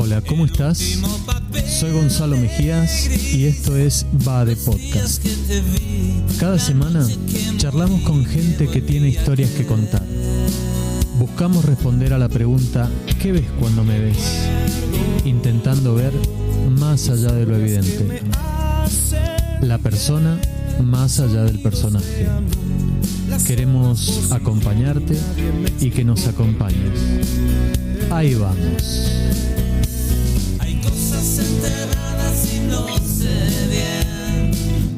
Hola, ¿cómo estás? Soy Gonzalo Mejías y esto es Bade Podcast. Cada semana charlamos con gente que tiene historias que contar. Buscamos responder a la pregunta ¿qué ves cuando me ves? Intentando ver más allá de lo evidente. La persona más allá del personaje. Queremos acompañarte y que nos acompañes. Ahí vamos. Hay cosas enterradas y no sé bien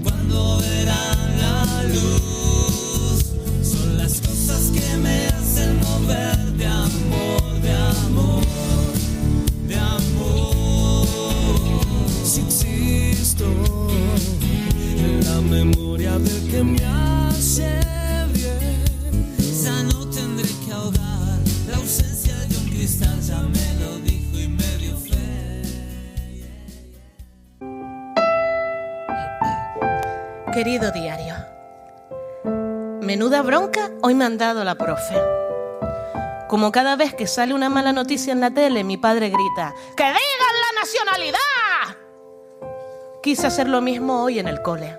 cuándo verán la luz. Son las cosas que me hacen mover de amor, de amor, de amor. Si existo en la memoria del que me hace bien, ya no tendré que ahogar la ausencia de un cristal, ya me lo dijo y me dio fe. Querido diario, menuda bronca hoy me han dado la profe. Como cada vez que sale una mala noticia en la tele, mi padre grita ¡que digan la nacionalidad! Quise hacer lo mismo hoy en el cole.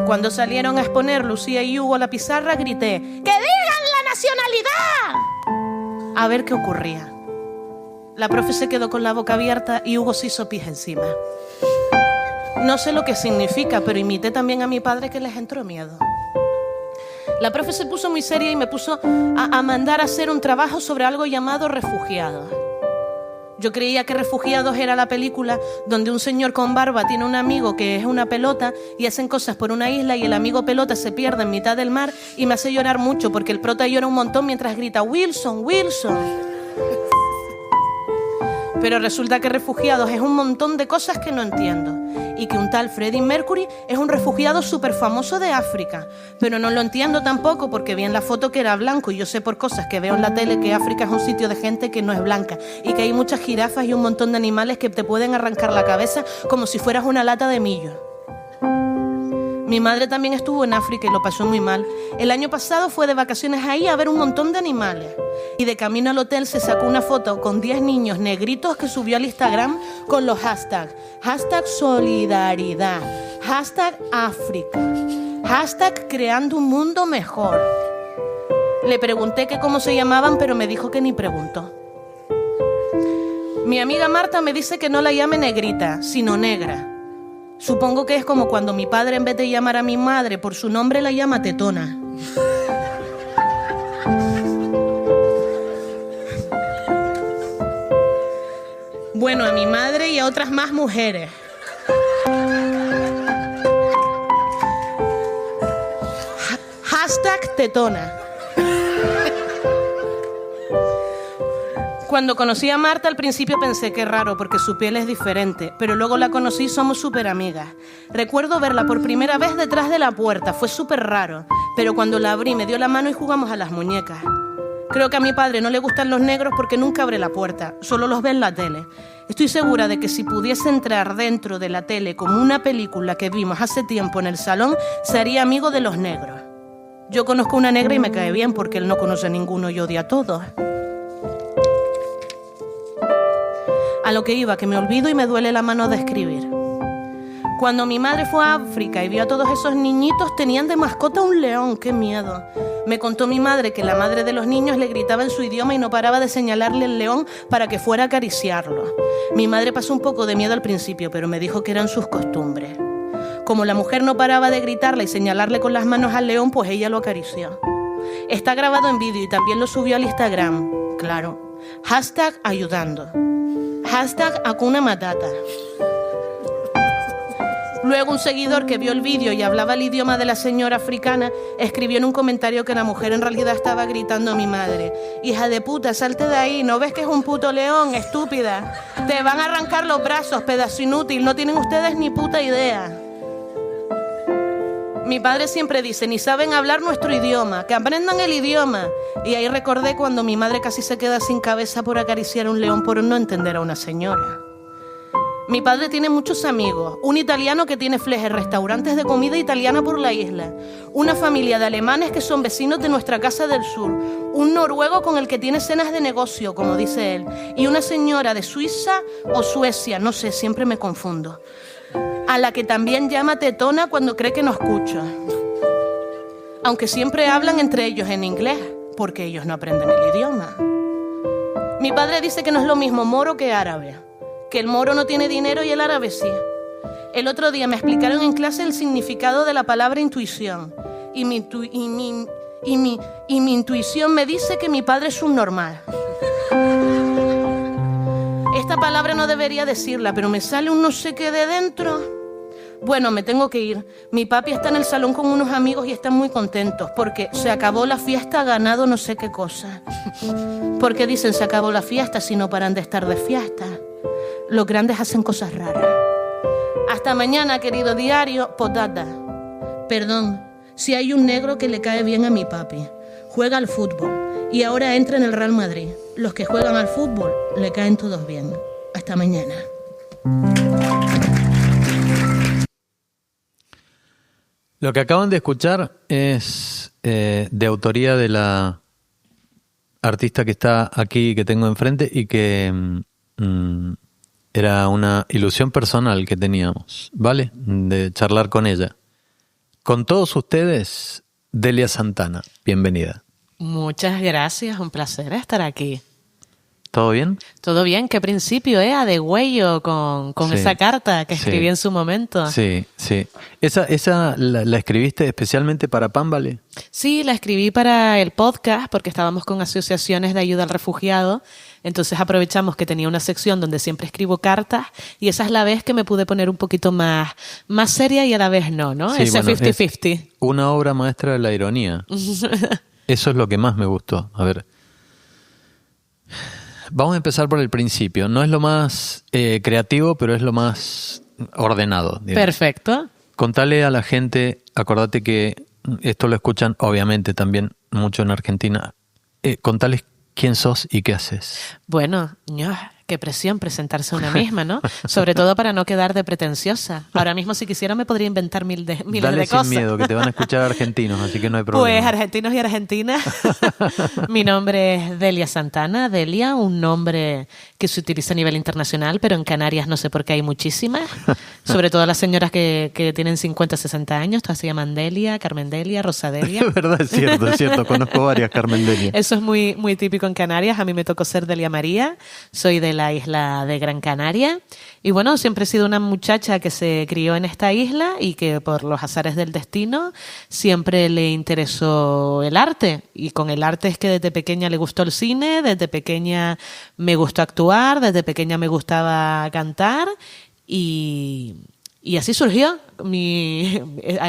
Cuando salieron a exponer Lucía y Hugo a la pizarra, grité ¡que digan la nacionalidad! A ver qué ocurría. La profe se quedó con la boca abierta y Hugo se hizo pis encima. No sé lo que significa, pero imité también a mi padre, que les entró miedo. La profe se puso muy seria y me puso a mandar a hacer un trabajo sobre algo llamado refugiados. Yo creía que Refugiados era la película donde un señor con barba tiene un amigo que es una pelota y hacen cosas por una isla y el amigo pelota se pierde en mitad del mar, y me hace llorar mucho porque el prota llora un montón mientras grita Wilson, Wilson. Pero resulta que Refugiados es un montón de cosas que no entiendo, y que un tal Freddie Mercury es un refugiado súper famoso de África, pero no lo entiendo tampoco porque vi en la foto que era blanco, y yo sé por cosas que veo en la tele que África es un sitio de gente que no es blanca y que hay muchas jirafas y un montón de animales que te pueden arrancar la cabeza como si fueras una lata de millo. Mi madre también estuvo en África y lo pasó muy mal. El año pasado fue de vacaciones ahí a ver un montón de animales. Y de camino al hotel se sacó una foto con 10 niños negritos que subió al Instagram con los hashtags. Hashtag solidaridad. Hashtag África. Hashtag creando un mundo mejor. Le pregunté que cómo se llamaban, pero me dijo que ni preguntó. Mi amiga Marta me dice que no la llame negrita, sino negra. Supongo que es como cuando mi padre, en vez de llamar a mi madre por su nombre, la llama tetona. Bueno, a mi madre y a otras más mujeres. Hashtag tetona. Cuando conocí a Marta, al principio pensé que raro porque su piel es diferente, pero luego la conocí y somos súper amigas. Recuerdo verla por primera vez detrás de la puerta, fue súper raro, pero cuando la abrí me dio la mano y jugamos a las muñecas. Creo que a mi padre no le gustan los negros porque nunca abre la puerta, solo los ve en la tele. Estoy segura de que si pudiese entrar dentro de la tele como una película que vimos hace tiempo en el salón, sería amigo de los negros. Yo conozco una negra y me cae bien porque él no conoce a ninguno y odia a todos. A lo que iba, que me olvido y me duele la mano de escribir. Cuando mi madre fue a África y vio a todos esos niñitos, tenían de mascota un león. ¡Qué miedo! Me contó mi madre que la madre de los niños le gritaba en su idioma y no paraba de señalarle el león para que fuera a acariciarlo. Mi madre pasó un poco de miedo al principio, pero me dijo que eran sus costumbres. Como la mujer no paraba de gritarle y señalarle con las manos al león, pues ella lo acarició. Está grabado en vídeo y también lo subió al Instagram. Claro. Hashtag ayudando. Hashtag Hakuna Matata. Luego un seguidor que vio el vídeo y hablaba el idioma de la señora africana escribió en un comentario que la mujer en realidad estaba gritando a mi madre: hija de puta, salte de ahí, ¿no ves que es un puto león, estúpida? Te van a arrancar los brazos, pedazo inútil, no tienen ustedes ni puta idea. Mi padre siempre dice, ni saben hablar nuestro idioma, que aprendan el idioma. Y ahí recordé cuando mi madre casi se queda sin cabeza por acariciar a un león por no entender a una señora. Mi padre tiene muchos amigos, un italiano que tiene flejes restaurantes de comida italiana por la isla, una familia de alemanes que son vecinos de nuestra casa del sur, un noruego con el que tiene cenas de negocio, como dice él, y una señora de Suiza o Suecia, no sé, siempre me confundo, a la que también llama tetona cuando cree que no escucha. Aunque siempre hablan entre ellos en inglés, porque ellos no aprenden el idioma. Mi padre dice que no es lo mismo moro que árabe, que el moro no tiene dinero y el árabe sí. El otro día me explicaron en clase el significado de la palabra intuición y mi intuición me dice que mi padre es un normal. Esta palabra no debería decirla, pero me sale un no sé qué de dentro. Bueno, me tengo que ir. Mi papi está en el salón con unos amigos y están muy contentos porque se acabó la fiesta, ha ganado no sé qué cosa. ¿Por qué dicen se acabó la fiesta si no paran de estar de fiesta? Los grandes hacen cosas raras. Hasta mañana, querido diario. Potata. Perdón, si hay un negro que le cae bien a mi papi. Juega al fútbol y ahora entra en el Real Madrid. Los que juegan al fútbol le caen todos bien. Hasta mañana. Lo que acaban de escuchar es de autoría de la artista que está aquí, que tengo enfrente, y que era una ilusión personal que teníamos, ¿vale? De charlar con ella. Con todos ustedes, Delia Santana. Bienvenida. Muchas gracias, un placer estar aquí. ¿Todo bien? Todo bien, qué principio, a degüello con Sí, esa carta que sí. escribí en su momento. Sí, sí. ¿Esa la escribiste especialmente para Pámbale? Sí, la escribí para el podcast porque estábamos con asociaciones de ayuda al refugiado. Entonces aprovechamos que tenía una sección donde siempre escribo cartas y esa es la vez que me pude poner un poquito más seria y a la vez no, ¿no? Sí, Ese bueno, 50-50. Una obra maestra de la ironía. Eso es lo que más me gustó. A ver. Vamos a empezar por el principio. No es lo más creativo, pero es lo más ordenado, digamos. Perfecto. Contale a la gente, acordate que esto lo escuchan obviamente también mucho en Argentina. Contales quién sos y qué haces. Bueno, qué presión presentarse a una misma, ¿no? Sobre todo para no quedar de pretenciosa. Ahora mismo, si quisiera, me podría inventar miles de Dale cosas. sin miedo, que te van a escuchar argentinos, así que no hay Pues problema. argentinos y argentinas. Mi nombre es Delia Santana. Delia, un nombre que se utiliza a nivel internacional, pero en Canarias no sé por qué hay muchísimas. Sobre todo las señoras que tienen 50, 60 años. Todas se llaman Delia, Carmen Delia, Rosa Delia. Es verdad, es cierto. Conozco varias Carmen Delia. Eso es muy, muy típico en Canarias. A mí me tocó ser Delia María. Soy de la isla de Gran Canaria. Y bueno, siempre he sido una muchacha que se crió en esta isla y que por los azares del destino siempre le interesó el arte. Y con el arte es que desde pequeña le gustó el cine, desde pequeña me gustó actuar, desde pequeña me gustaba cantar y así surgió,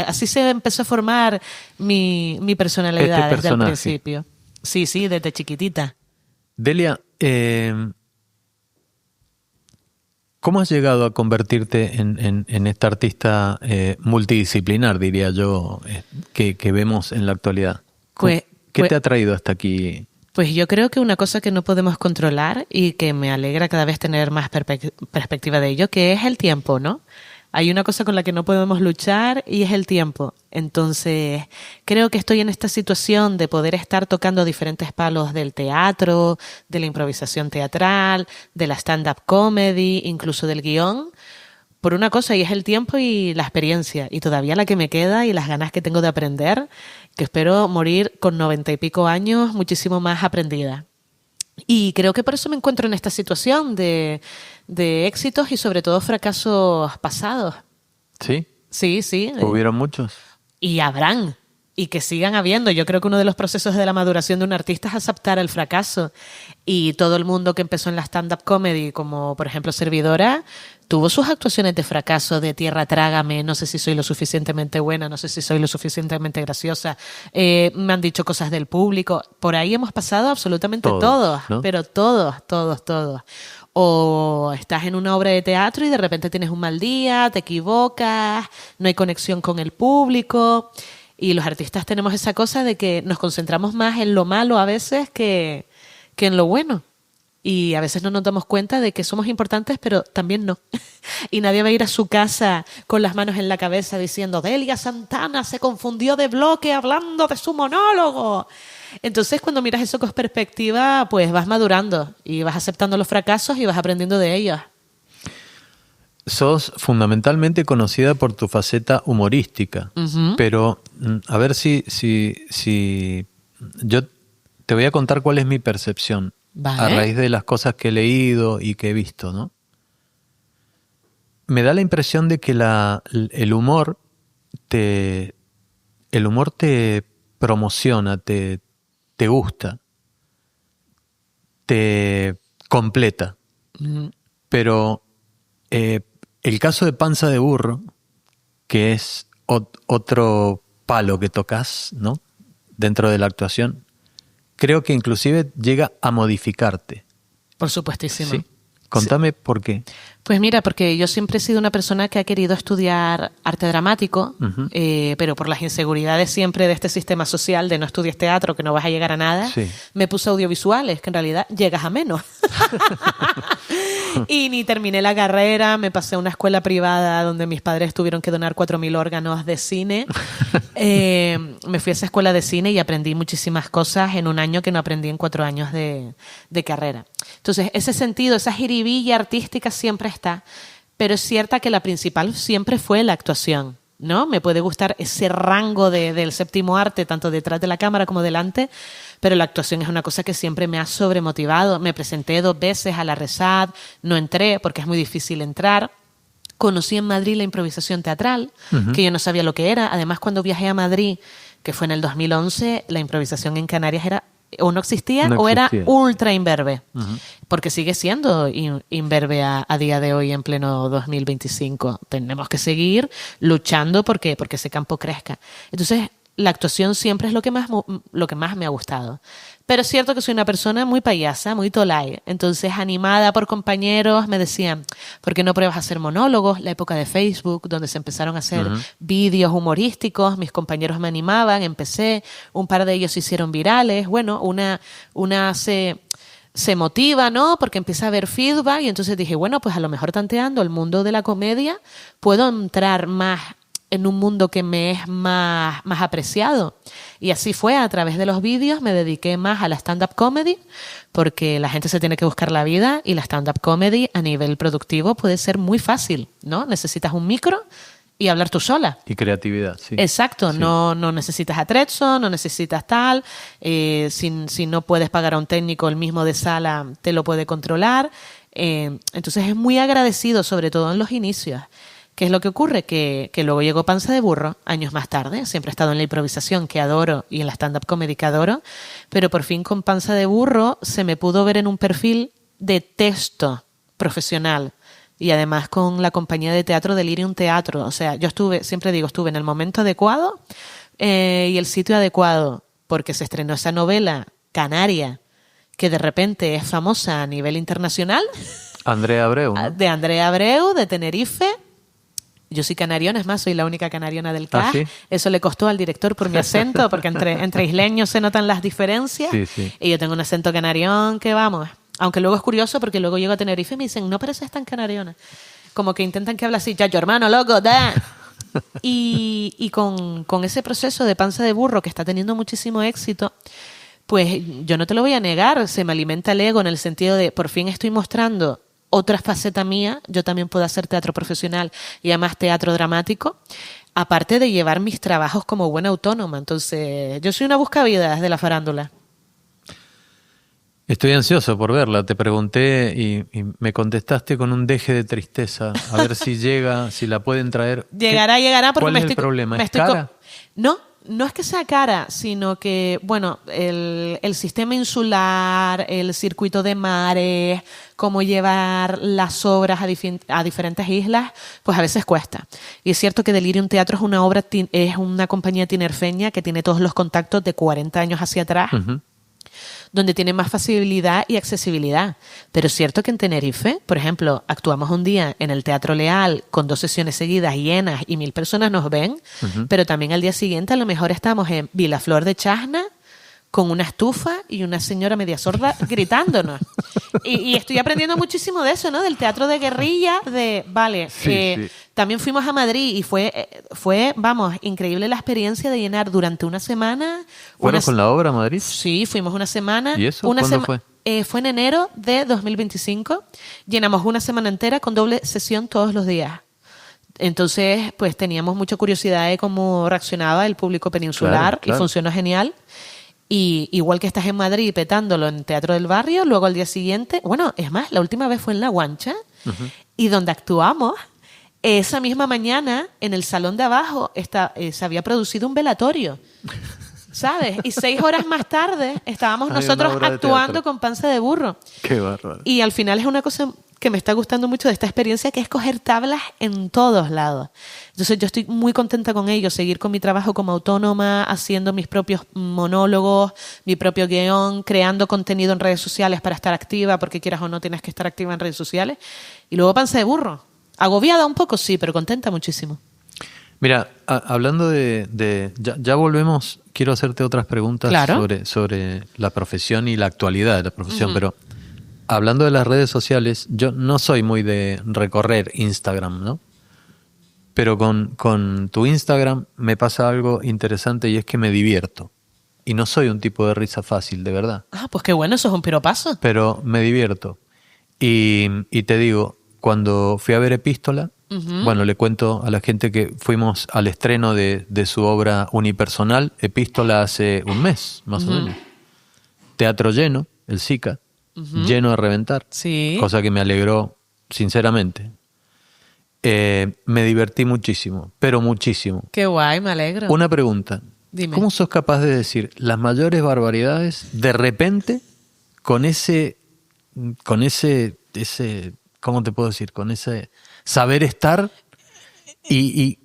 así se empezó a formar mi personalidad desde el principio. Sí, desde chiquitita. Delia, ¿cómo has llegado a convertirte en esta artista multidisciplinar, diría yo, que vemos en la actualidad? ¿Qué te ha traído hasta aquí? Pues yo creo que una cosa que no podemos controlar y que me alegra cada vez tener más perspectiva de ello, que es el tiempo, ¿no? Hay una cosa con la que no podemos luchar y es el tiempo. Entonces, creo que estoy en esta situación de poder estar tocando diferentes palos del teatro, de la improvisación teatral, de la stand-up comedy, incluso del guión, por una cosa, y es el tiempo y la experiencia, y todavía la que me queda y las ganas que tengo de aprender, que espero morir con 90 y pico años muchísimo más aprendida. Y creo que por eso me encuentro en esta situación de éxitos y sobre todo fracasos pasados. ¿Sí? Sí. ¿Hubieron muchos? Y habrán. Y que sigan habiendo. Yo creo que uno de los procesos de la maduración de un artista es aceptar el fracaso. Y todo el mundo que empezó en la stand-up comedy, como por ejemplo Servidora, tuvo sus actuaciones de fracaso, de tierra trágame, no sé si soy lo suficientemente buena, no sé si soy lo suficientemente graciosa. Me han dicho cosas del público. Por ahí hemos pasado absolutamente todos, ¿no? Pero todos. O estás en una obra de teatro y de repente tienes un mal día, te equivocas, no hay conexión con el público. Y los artistas tenemos esa cosa de que nos concentramos más en lo malo a veces que en lo bueno. Y a veces no nos damos cuenta de que somos importantes, pero también no. Y nadie va a ir a su casa con las manos en la cabeza diciendo Delia Santana se confundió de bloque hablando de su monólogo. Entonces, cuando miras eso con perspectiva, pues vas madurando y vas aceptando los fracasos y vas aprendiendo de ellos. Sos fundamentalmente conocida por tu faceta humorística, pero a ver si yo te voy a contar cuál es mi percepción a raíz de las cosas que he leído y que he visto, ¿no? Me da la impresión de que el humor te promociona, te gusta, te completa, pero el caso de Panza de Burro, que es otro palo que tocas, ¿no? Dentro de la actuación, creo que inclusive llega a modificarte. Por supuestísimo. ¿Sí? Contame por qué. Pues mira, porque yo siempre he sido una persona que ha querido estudiar arte dramático, pero por las inseguridades siempre de este sistema social de no estudies teatro, que no vas a llegar a nada, me puse audiovisuales, que en realidad llegas a menos. Y ni terminé la carrera, me pasé a una escuela privada donde mis padres tuvieron que donar 4.000 órganos de cine. Me fui a esa escuela de cine y aprendí muchísimas cosas en un año que no aprendí en 4 años de carrera. Entonces, ese sentido, esa jiribilla artística siempre está, pero es cierta que la principal siempre fue la actuación, ¿no? Me puede gustar ese rango del séptimo arte, tanto detrás de la cámara como delante, pero la actuación es una cosa que siempre me ha sobremotivado. Me presenté 2 veces a la RESAD, no entré porque es muy difícil entrar. Conocí en Madrid la improvisación teatral, que yo no sabía lo que era. Además, cuando viajé a Madrid, que fue en el 2011, la improvisación en Canarias era o no existía o era ultra imberbe, porque sigue siendo imberbe a día de hoy en pleno 2025. Tenemos que seguir luchando porque ese campo crezca. Entonces, la actuación siempre es lo que más me ha gustado. Pero es cierto que soy una persona muy payasa, muy tolai. Entonces, animada por compañeros, me decían, ¿por qué no pruebas a hacer monólogos? La época de Facebook, donde se empezaron a hacer vídeos humorísticos, mis compañeros me animaban, empecé, un par de ellos se hicieron virales. Bueno, una se motiva, ¿no? Porque empieza a haber feedback y entonces dije, bueno, pues a lo mejor tanteando el mundo de la comedia puedo entrar más en un mundo que me es más apreciado. Y así fue, a través de los vídeos me dediqué más a la stand-up comedy, porque la gente se tiene que buscar la vida y la stand-up comedy a nivel productivo puede ser muy fácil, ¿no? Necesitas un micro y hablar tú sola. Y creatividad, sí. Exacto, sí. No necesitas atrezzo, no necesitas tal, si no puedes pagar a un técnico, el mismo de sala te lo puede controlar. Entonces es muy agradecido, sobre todo en los inicios. ¿Qué es lo que ocurre? Que luego llegó Panza de Burro, años más tarde. Siempre he estado en la improvisación, que adoro, y en la stand-up comedy, que adoro. Pero por fin con Panza de Burro se me pudo ver en un perfil de texto profesional. Y además con la compañía de teatro Delirium Teatro. O sea, yo siempre digo, estuve en el momento adecuado y el sitio adecuado. Porque se estrenó esa novela canaria, que de repente es famosa a nivel internacional. Andrea Abreu, ¿no? De Andrea Abreu, de Tenerife. Yo soy canariona, es más, soy la única canariona del cast. ¿Sí? Eso le costó al director por mi acento, porque entre isleños se notan las diferencias. Sí. Y yo tengo un acento canarión que vamos. Aunque luego es curioso porque luego llego a Tenerife y me dicen, no pareces tan canariona. Como que intentan que hable así, ya, yo hermano, loco, da. Y con ese proceso de Panza de Burro que está teniendo muchísimo éxito, pues yo no te lo voy a negar, se me alimenta el ego en el sentido de por fin estoy mostrando otra faceta mía. Yo también puedo hacer teatro profesional y además teatro dramático, aparte de llevar mis trabajos como buena autónoma. Entonces, yo soy una buscavidas de la farándula. Estoy ansioso por verla. Te pregunté y me contestaste con un deje de tristeza. A ver si llega, si la pueden traer. Llegará. Porque ¿Cuál es el problema? ¿Es cara? No es que sea cara, sino que, bueno, el sistema insular, el circuito de mares, cómo llevar las obras a diferentes islas, pues a veces cuesta. Y es cierto que Delirium Teatro es una compañía tinerfeña que tiene todos los contactos de 40 años hacia atrás, donde tiene más facilidad y accesibilidad. Pero es cierto que en Tenerife, por ejemplo, actuamos un día en el Teatro Leal con 2 sesiones seguidas llenas y 1000 personas nos ven, pero también al día siguiente a lo mejor estamos en Vilaflor de Chasna con una estufa y una señora media sorda gritándonos. Y estoy aprendiendo muchísimo de eso, ¿no? Del teatro de guerrilla, Sí. También fuimos a Madrid y fue, vamos, increíble la experiencia de llenar durante una semana. ¿Fueron con la obra a Madrid? Sí, fuimos una semana. ¿Y eso? ¿Cuándo fue? Fue en enero de 2025. Llenamos una semana entera con doble sesión todos los días. Entonces, pues teníamos mucha curiosidad de cómo reaccionaba el público peninsular Claro. y funcionó genial. Y igual que estás en Madrid petándolo en Teatro del Barrio, luego al día siguiente, bueno, es más, la última vez fue en La Guancha y donde actuamos, esa misma mañana en el salón de abajo se había producido un velatorio, ¿sabes? Y 6 horas más tarde estábamos Hay nosotros una obra de actuando teatro. con Panza de Burro. Qué bárbaro. Y al final es una cosa que me está gustando mucho de esta experiencia, que es coger tablas en todos lados. Entonces yo estoy muy contenta con ello, seguir con mi trabajo como autónoma, haciendo mis propios monólogos, mi propio guión, creando contenido en redes sociales para estar activa, porque quieras o no tienes que estar activa en redes sociales. Y luego Panza de Burro. Agobiada un poco, sí, pero contenta muchísimo. Mira, hablando ya volvemos, quiero hacerte otras preguntas Claro. sobre la profesión y la actualidad de la profesión, pero hablando de las redes sociales, yo no soy muy de recorrer Instagram, ¿no? Pero con tu Instagram me pasa algo interesante y es que me divierto. Y no soy un tipo de risa fácil, de verdad. Ah, pues qué bueno, eso es un piropazo. Pero me divierto. Y te digo, cuando fui a ver Epístola, bueno, le cuento a la gente que fuimos al estreno de su obra unipersonal, Epístola, hace un mes, más o menos. Teatro lleno, el SICA, lleno a reventar, Sí. cosa que me alegró sinceramente. Me divertí muchísimo, pero muchísimo. Qué guay, me alegro. Una pregunta. Dime. ¿Cómo sos capaz de decir las mayores barbaridades de repente con ese, ¿cómo te puedo decir? Con ese saber estar y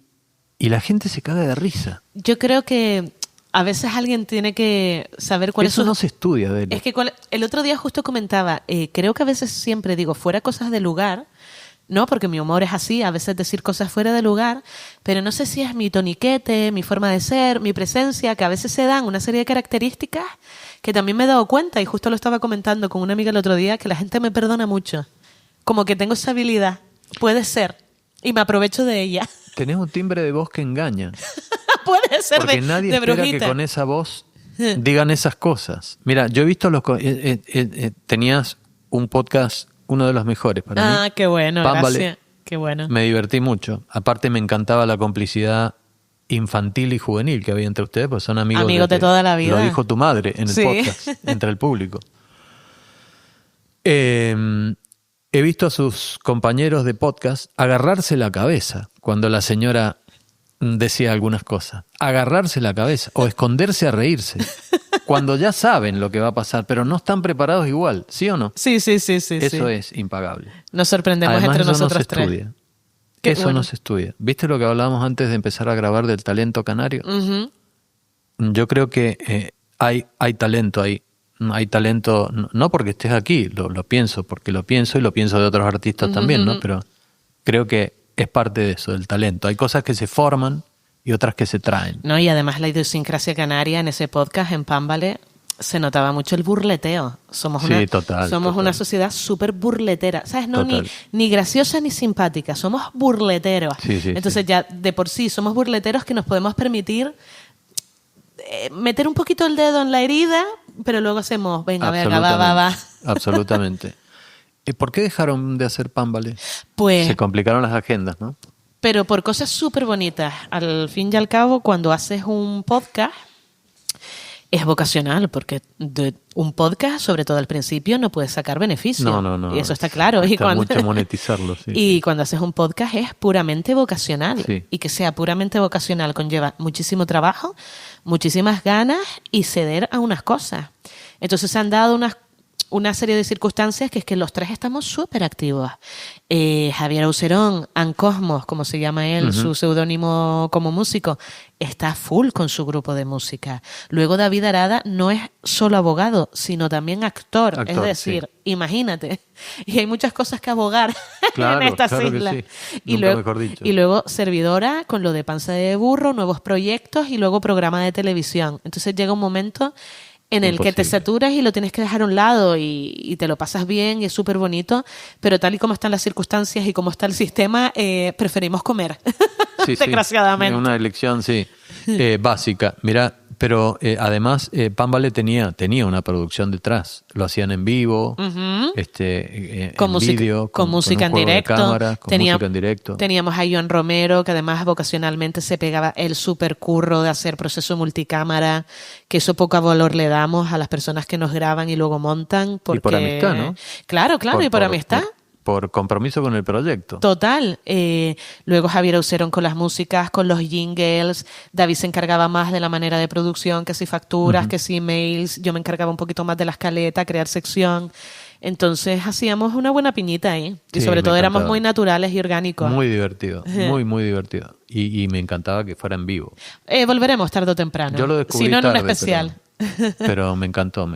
la gente se caga de risa? Yo creo que a veces alguien tiene que saber cuál es Eso su... no se estudia, Delia. Es que el otro día justo comentaba, creo que a veces siempre digo fuera cosas de lugar, ¿no? Porque mi humor es así, a veces decir cosas fuera de lugar, pero no sé si es mi toniquete, mi forma de ser, mi presencia, que a veces se dan una serie de características que también me he dado cuenta, y justo lo estaba comentando con una amiga el otro día, que la gente me perdona mucho. Como que tengo esa habilidad, puede ser, y me aprovecho de ella. Tenés un timbre de voz que engaña. Puede ser Porque nadie de espera brujita. que con esa voz digan esas cosas. Mira, yo he visto tenías un podcast, uno de los mejores para mí. Ah, qué bueno, Pámbale. gracias. Qué bueno. Me divertí mucho. Aparte me encantaba la complicidad infantil y juvenil que había entre ustedes, pues son amigos Amigos de toda la vida. Lo dijo tu madre en el Sí. podcast, entre el público. He visto a sus compañeros de podcast agarrarse la cabeza cuando la señora decía algunas cosas. Agarrarse la cabeza o esconderse a reírse. Cuando ya saben lo que va a pasar, pero no están preparados igual, ¿sí o no? Sí. Eso es impagable. Nos sorprendemos Además, entre eso nosotros no se tres. estudia. Qué Eso bueno. no se estudia. ¿Viste lo que hablábamos antes de empezar a grabar del talento canario? Ujú. Yo creo que hay talento ahí. Hay talento, no porque estés aquí, lo pienso, porque lo pienso y lo pienso de otros artistas también, ¿no? Pero creo que es parte de eso, del talento. Hay cosas que se forman y otras que se traen. No, y además la idiosincrasia canaria en ese podcast, en Pámbale, se notaba mucho el burleteo. Somos Sí, total. una sociedad súper burletera. ¿Sabes? No, Total. ni graciosa ni simpática. Somos burleteros. Sí, Entonces sí. ya de por sí somos burleteros que nos podemos permitir meter un poquito el dedo en la herida, pero luego hacemos, venga, va. Absolutamente. ¿Y por qué dejaron de hacer Pámbale? Pues, Se complicaron las agendas, ¿no? pero por cosas súper bonitas. Al fin y al cabo, cuando haces un podcast, es vocacional, porque de un podcast, sobre todo al principio, no puedes sacar beneficio. No. Y eso está claro. Cuesta mucho monetizarlo, sí. Y cuando haces un podcast es puramente vocacional. Sí. Y que sea puramente vocacional conlleva muchísimo trabajo, muchísimas ganas y ceder a unas cosas. Entonces se han dado una serie de circunstancias que es que los tres estamos súper activos. Javier Aucerón, An Cosmos, como se llama él, su seudónimo como músico, está full con su grupo de música. Luego David Arada no es solo abogado, sino también actor. Es decir, imagínate. Y hay muchas cosas que abogar Claro, en estas claro que islas. sí. Y, Nunca luego, mejor dicho. y luego servidora con lo de Panza de Burro, nuevos proyectos y luego programa de televisión. Entonces llega un momento en el que te Imposible. saturas y lo tienes que dejar a un lado y te lo pasas bien y es súper bonito, pero tal y como están las circunstancias y como está el sistema, preferimos comer, Sí, sí. desgraciadamente. Una elección, sí, básica. Mira, pero además Pan Ballet tenía una producción detrás. Lo hacían en vivo, con en música, vídeo, con música un en juego de directo. cámara, con música en directo. Teníamos a Joan Romero, que además vocacionalmente se pegaba el super curro de hacer proceso multicámara, que eso poco valor le damos a las personas que nos graban y luego montan. Porque... Y por amistad, ¿no? Claro, y por amistad. Por compromiso con el proyecto. Total. Luego Javier Aucerón con las músicas, con los jingles. David se encargaba más de la manera de producción, que si facturas, que si emails. Yo me encargaba un poquito más de la escaleta, crear sección. Entonces hacíamos una buena piñita ahí. Y Sí, sobre me todo éramos encantaba. muy naturales y orgánicos. Muy divertido, muy divertido. Y me encantaba que fuera en vivo. Volveremos tarde o temprano. Yo lo descubrí Si no, en un tarde, especial. Pero me encantó.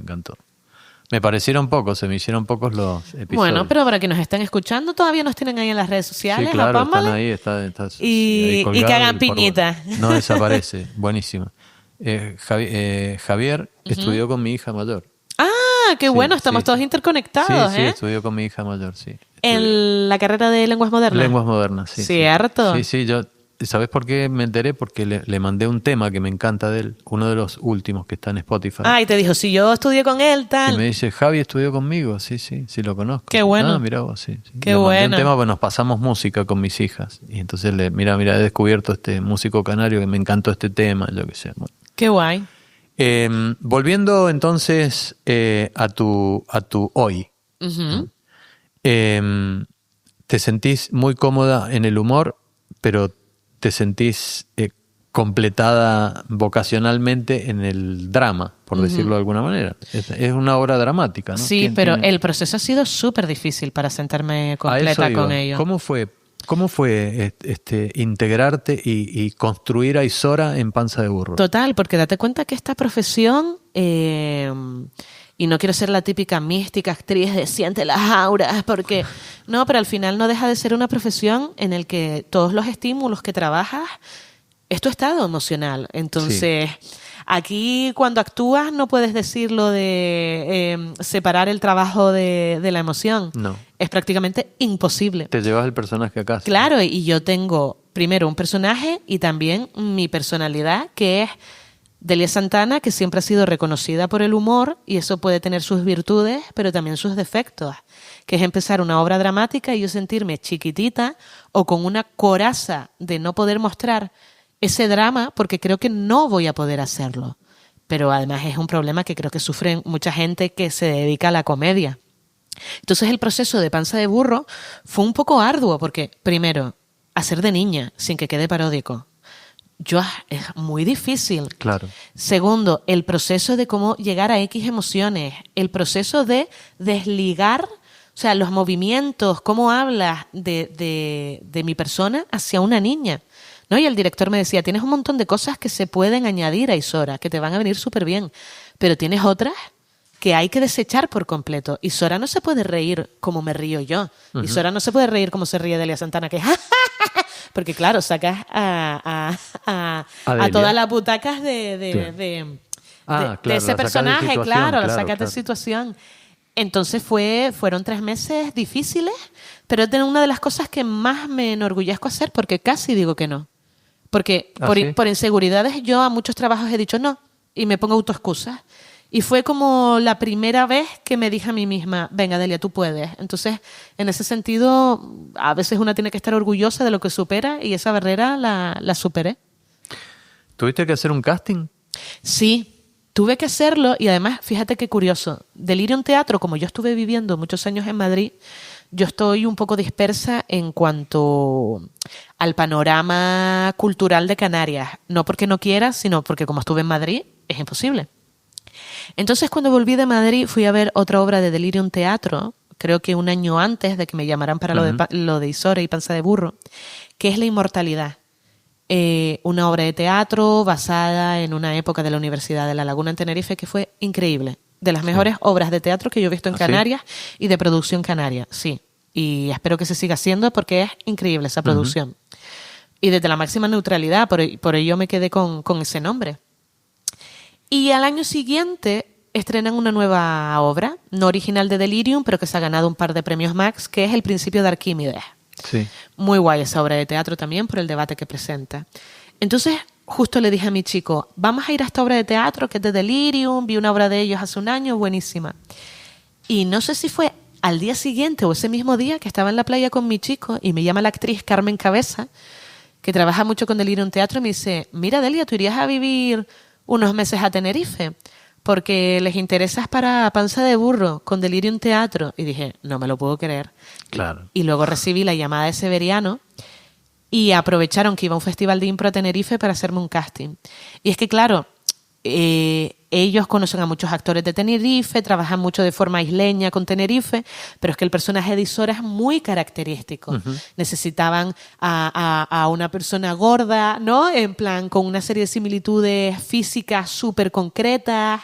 Me parecieron pocos, se me hicieron pocos los episodios. Bueno, pero para que nos estén escuchando, todavía nos tienen ahí en las redes sociales. Sí, claro, a Pan están Ballet. ahí, está Y ahí colgado que hagan y piñita. No desaparece, buenísimo. Javier estudió con mi hija mayor. Ah, qué Sí, bueno, estamos sí, todos sí. interconectados, Sí, ¿eh? estudió con mi hija mayor, sí. En la carrera de lenguas modernas. Lenguas modernas, sí. ¿Cierto? Sí, yo... ¿Sabes por qué me enteré? Porque le mandé un tema que me encanta de él, uno de los últimos que está en Spotify. Ah, y te dijo, si yo estudié con él, Y tal. me dice, Javi estudió conmigo. Sí, lo conozco. Qué bueno. Ah, mira vos, sí. Qué Le mandé bueno. un tema, pues nos pasamos música con mis hijas. Y entonces mira, he descubierto este músico canario que me encantó este tema, yo qué sé. Bueno. Qué guay. Volviendo entonces a tu hoy. Ujú. Te sentís muy cómoda en el humor, pero te sentís completada vocacionalmente en el drama, por decirlo de alguna manera. Es una obra dramática, ¿no? Sí, pero el proceso ha sido súper difícil para sentarme A eso completa iba. con ello. ¿Cómo fue integrarte y construir a Isora en Panza de Burro? Total, porque date cuenta que esta profesión, y no quiero ser la típica mística actriz de siente las auras, porque no, pero al final no deja de ser una profesión en el que todos los estímulos que trabajas es tu estado emocional. Entonces, aquí cuando actúas no puedes decir lo de separar el trabajo de la emoción. No. Es prácticamente imposible. Te llevas el personaje a casa. Claro, y yo tengo primero un personaje y también mi personalidad, que es Delia Santana, que siempre ha sido reconocida por el humor, y eso puede tener sus virtudes, pero también sus defectos, que es empezar una obra dramática y yo sentirme chiquitita o con una coraza de no poder mostrar ese drama porque creo que no voy a poder hacerlo. Pero además es un problema que creo que sufre mucha gente que se dedica a la comedia. Entonces el proceso de Panza de Burro fue un poco arduo porque, primero, hacer de niña sin que quede paródico. Es muy difícil. Claro. Segundo, el proceso de cómo llegar a X emociones, el proceso de desligar, o sea, los movimientos, cómo hablas de mi persona hacia una niña, ¿no? Y el director me decía, tienes un montón de cosas que se pueden añadir a Isora, que te van a venir súper bien, pero tienes otras que hay que desechar por completo. Isora no se puede reír como me río yo. Isora no se puede reír como se ríe Delia Santana, que porque claro, sacas a Delia. todas las butacas de Claro, ese la sacás de personaje, situación, claro, la claro, sacas de claro. situación. Entonces fueron 3 meses difíciles, pero es una de las cosas que más me enorgullezco hacer porque casi digo que no. Porque ¿Ah, sí? por inseguridades yo a muchos trabajos he dicho no y me pongo autoexcusas. Y fue como la primera vez que me dije a mí misma, venga Delia, tú puedes. Entonces, en ese sentido, a veces una tiene que estar orgullosa de lo que supera y esa barrera la superé. ¿Tuviste que hacer un casting? Sí, tuve que hacerlo y además, fíjate qué curioso, Delirium Teatro, como yo estuve viviendo muchos años en Madrid, yo estoy un poco dispersa en cuanto al panorama cultural de Canarias. No porque no quiera, sino porque como estuve en Madrid, es imposible. Entonces, cuando volví de Madrid, fui a ver otra obra de Delirium Teatro, creo que un año antes de que me llamaran para lo de Isora y Panza de Burro, que es La Inmortalidad. Una obra de teatro basada en una época de la Universidad de La Laguna en Tenerife que fue increíble. De las mejores obras de teatro que yo he visto en ¿Ah, sí? Canarias y de producción canaria, sí. Y espero que se siga haciendo porque es increíble esa producción. Y desde la máxima neutralidad, por ello me quedé con ese nombre. Y al año siguiente estrenan una nueva obra, no original de Delirium, pero que se ha ganado un par de premios Max, que es El principio de Arquímedes. Sí. Muy guay esa obra de teatro también por el debate que presenta. Entonces, justo le dije a mi chico, vamos a ir a esta obra de teatro que es de Delirium, vi una obra de ellos hace un año, buenísima. Y no sé si fue al día siguiente o ese mismo día que estaba en la playa con mi chico y me llama la actriz Carmen Cabeza, que trabaja mucho con Delirium Teatro, y me dice, mira Delia, ¿tú irías a vivir unos meses a Tenerife? Porque les interesas para Panza de Burro con Delirium Teatro. Y dije, no me lo puedo creer. Claro. Y luego recibí la llamada de Severiano y aprovecharon que iba a un festival de impro a Tenerife para hacerme un casting. Y es que, claro, ellos conocen a muchos actores de Tenerife, trabajan mucho de forma isleña con Tenerife, pero es que el personaje de Isora es muy característico. Uh-huh. Necesitaban a una persona gorda, ¿no? En plan, con una serie de similitudes físicas súper concretas,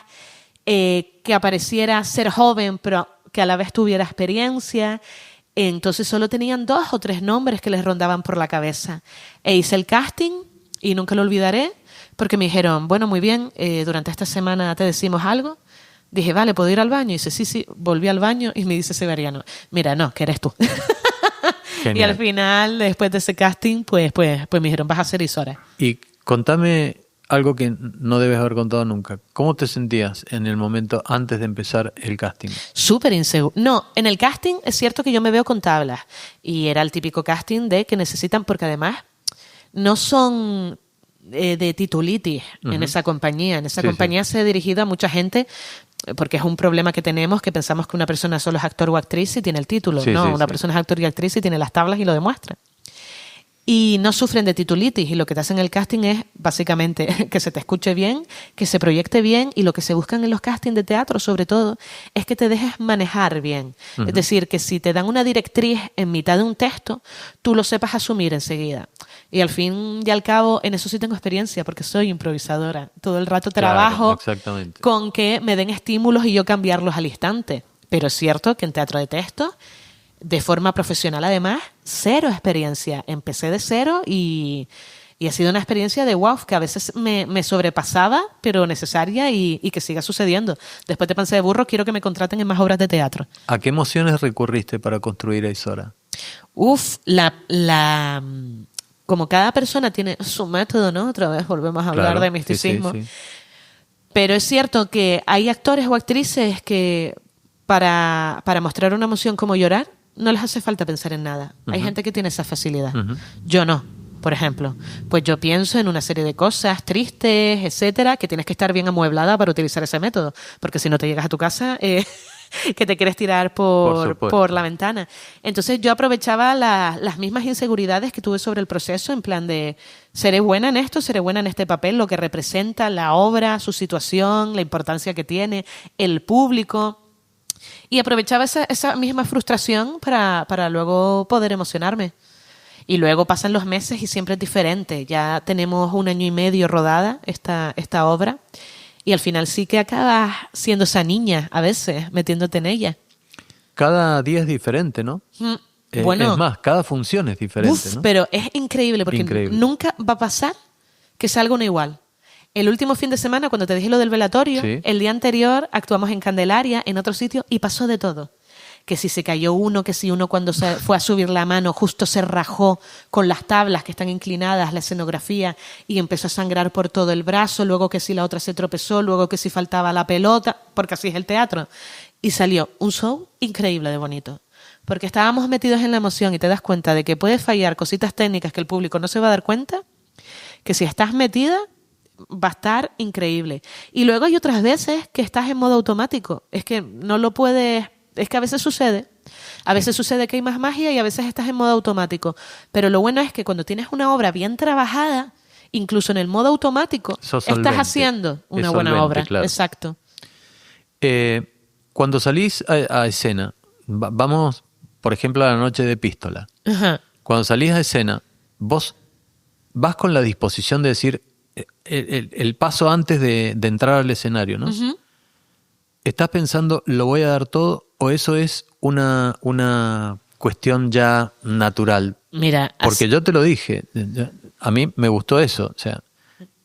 que apareciera ser joven, pero que a la vez tuviera experiencia. Entonces solo tenían 2 o 3 nombres que les rondaban por la cabeza. E hice el casting y nunca lo olvidaré, porque me dijeron, bueno, muy bien, durante esta semana te decimos algo. Dije, vale, ¿puedo ir al baño? Y dice, sí. Volví al baño y me dice Severiano, mira, no, que eres tú. Y al final, después de ese casting, pues me dijeron, vas a ser Isora. Y contame algo que no debes haber contado nunca. ¿Cómo te sentías en el momento antes de empezar el casting? Súper inseguro. No, en el casting es cierto que yo me veo con tablas. Y era el típico casting de que necesitan, porque además no son de titulitis en esa compañía. En esa compañía se ha dirigido a mucha gente, porque es un problema que tenemos, que pensamos que una persona solo es actor o actriz y tiene el título. Una persona es actor y actriz y tiene las tablas y lo demuestra. Y no sufren de titulitis, y lo que te hacen en el casting es básicamente que se te escuche bien, que se proyecte bien, y lo que se buscan en los castings de teatro sobre todo es que te dejes manejar bien. Uh-huh. Es decir, que si te dan una directriz en mitad de un texto, tú lo sepas asumir enseguida. Y al fin y al cabo, en eso sí tengo experiencia, porque soy improvisadora. Todo el rato trabajo con que me den estímulos y yo cambiarlos al instante. Pero es cierto que en teatro de texto, de forma profesional además, 0 experiencia. Empecé de 0 y ha sido una experiencia de wow, que a veces me sobrepasaba, pero necesaria, y que siga sucediendo. Después de Panza de Burro, quiero que me contraten en más obras de teatro. ¿A qué emociones recurriste para construir a Isora? Como cada persona tiene su método, ¿no? Otra vez volvemos a hablar de misticismo. Sí. Pero es cierto que hay actores o actrices que para mostrar una emoción como llorar, no les hace falta pensar en nada. Uh-huh. Hay gente que tiene esa facilidad. Uh-huh. Yo no, por ejemplo. Pues yo pienso en una serie de cosas tristes, etcétera, que tienes que estar bien amueblada para utilizar ese método. Porque si no te llegas a tu casa, que te quieres tirar por la ventana. Entonces yo aprovechaba las mismas inseguridades que tuve sobre el proceso, en plan de, seré buena en esto, seré buena en este papel, lo que representa la obra, su situación, la importancia que tiene, el público. Y aprovechaba esa misma frustración para luego poder emocionarme. Y luego pasan los meses y siempre es diferente. Ya tenemos 1 año y medio rodada esta obra. Y al final sí que acabas siendo esa niña, a veces, metiéndote en ella. Cada día es diferente, ¿no? Bueno, es más, cada función es diferente, ¿no? Pero es increíble, porque nunca va a pasar que salga una igual. El último fin de semana, cuando te dije lo del velatorio, el día anterior actuamos en Candelaria, en otro sitio, y pasó de todo. Que si se cayó uno, que si uno cuando se fue a subir la mano justo se rajó con las tablas que están inclinadas, la escenografía, y empezó a sangrar por todo el brazo, luego que si la otra se tropezó, luego que si faltaba la pelota, porque así es el teatro. Y salió un show increíble de bonito. Porque estábamos metidos en la emoción y te das cuenta de que puedes fallar cositas técnicas que el público no se va a dar cuenta, que si estás metida va a estar increíble. Y luego hay otras veces que estás en modo automático. Es que no lo puedes... Es que a veces sucede. A veces sucede que hay más magia y a veces estás en modo automático. Pero lo bueno es que cuando tienes una obra bien trabajada, incluso en el modo automático, estás haciendo una buena obra. Claro. Exacto. Cuando salís a escena, vamos, por ejemplo, a la noche de Epístola. Uh-huh. Cuando salís a escena, vos vas con la disposición de decir el paso antes de entrar al escenario, ¿no? Uh-huh. ¿Estás pensando, lo voy a dar todo, o eso es una cuestión ya natural? Mira, porque yo te lo dije, a mí me gustó eso, o sea,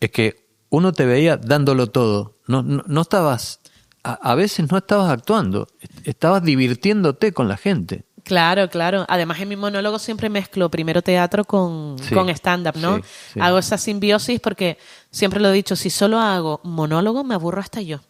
es que uno te veía dándolo todo, no estabas a veces no estabas actuando, estabas divirtiéndote con la gente. Claro, claro. Además, en mi monólogo siempre mezclo primero teatro con stand-up, ¿no? Sí, sí. Hago esa simbiosis porque siempre lo he dicho, si solo hago monólogo, me aburro hasta yo.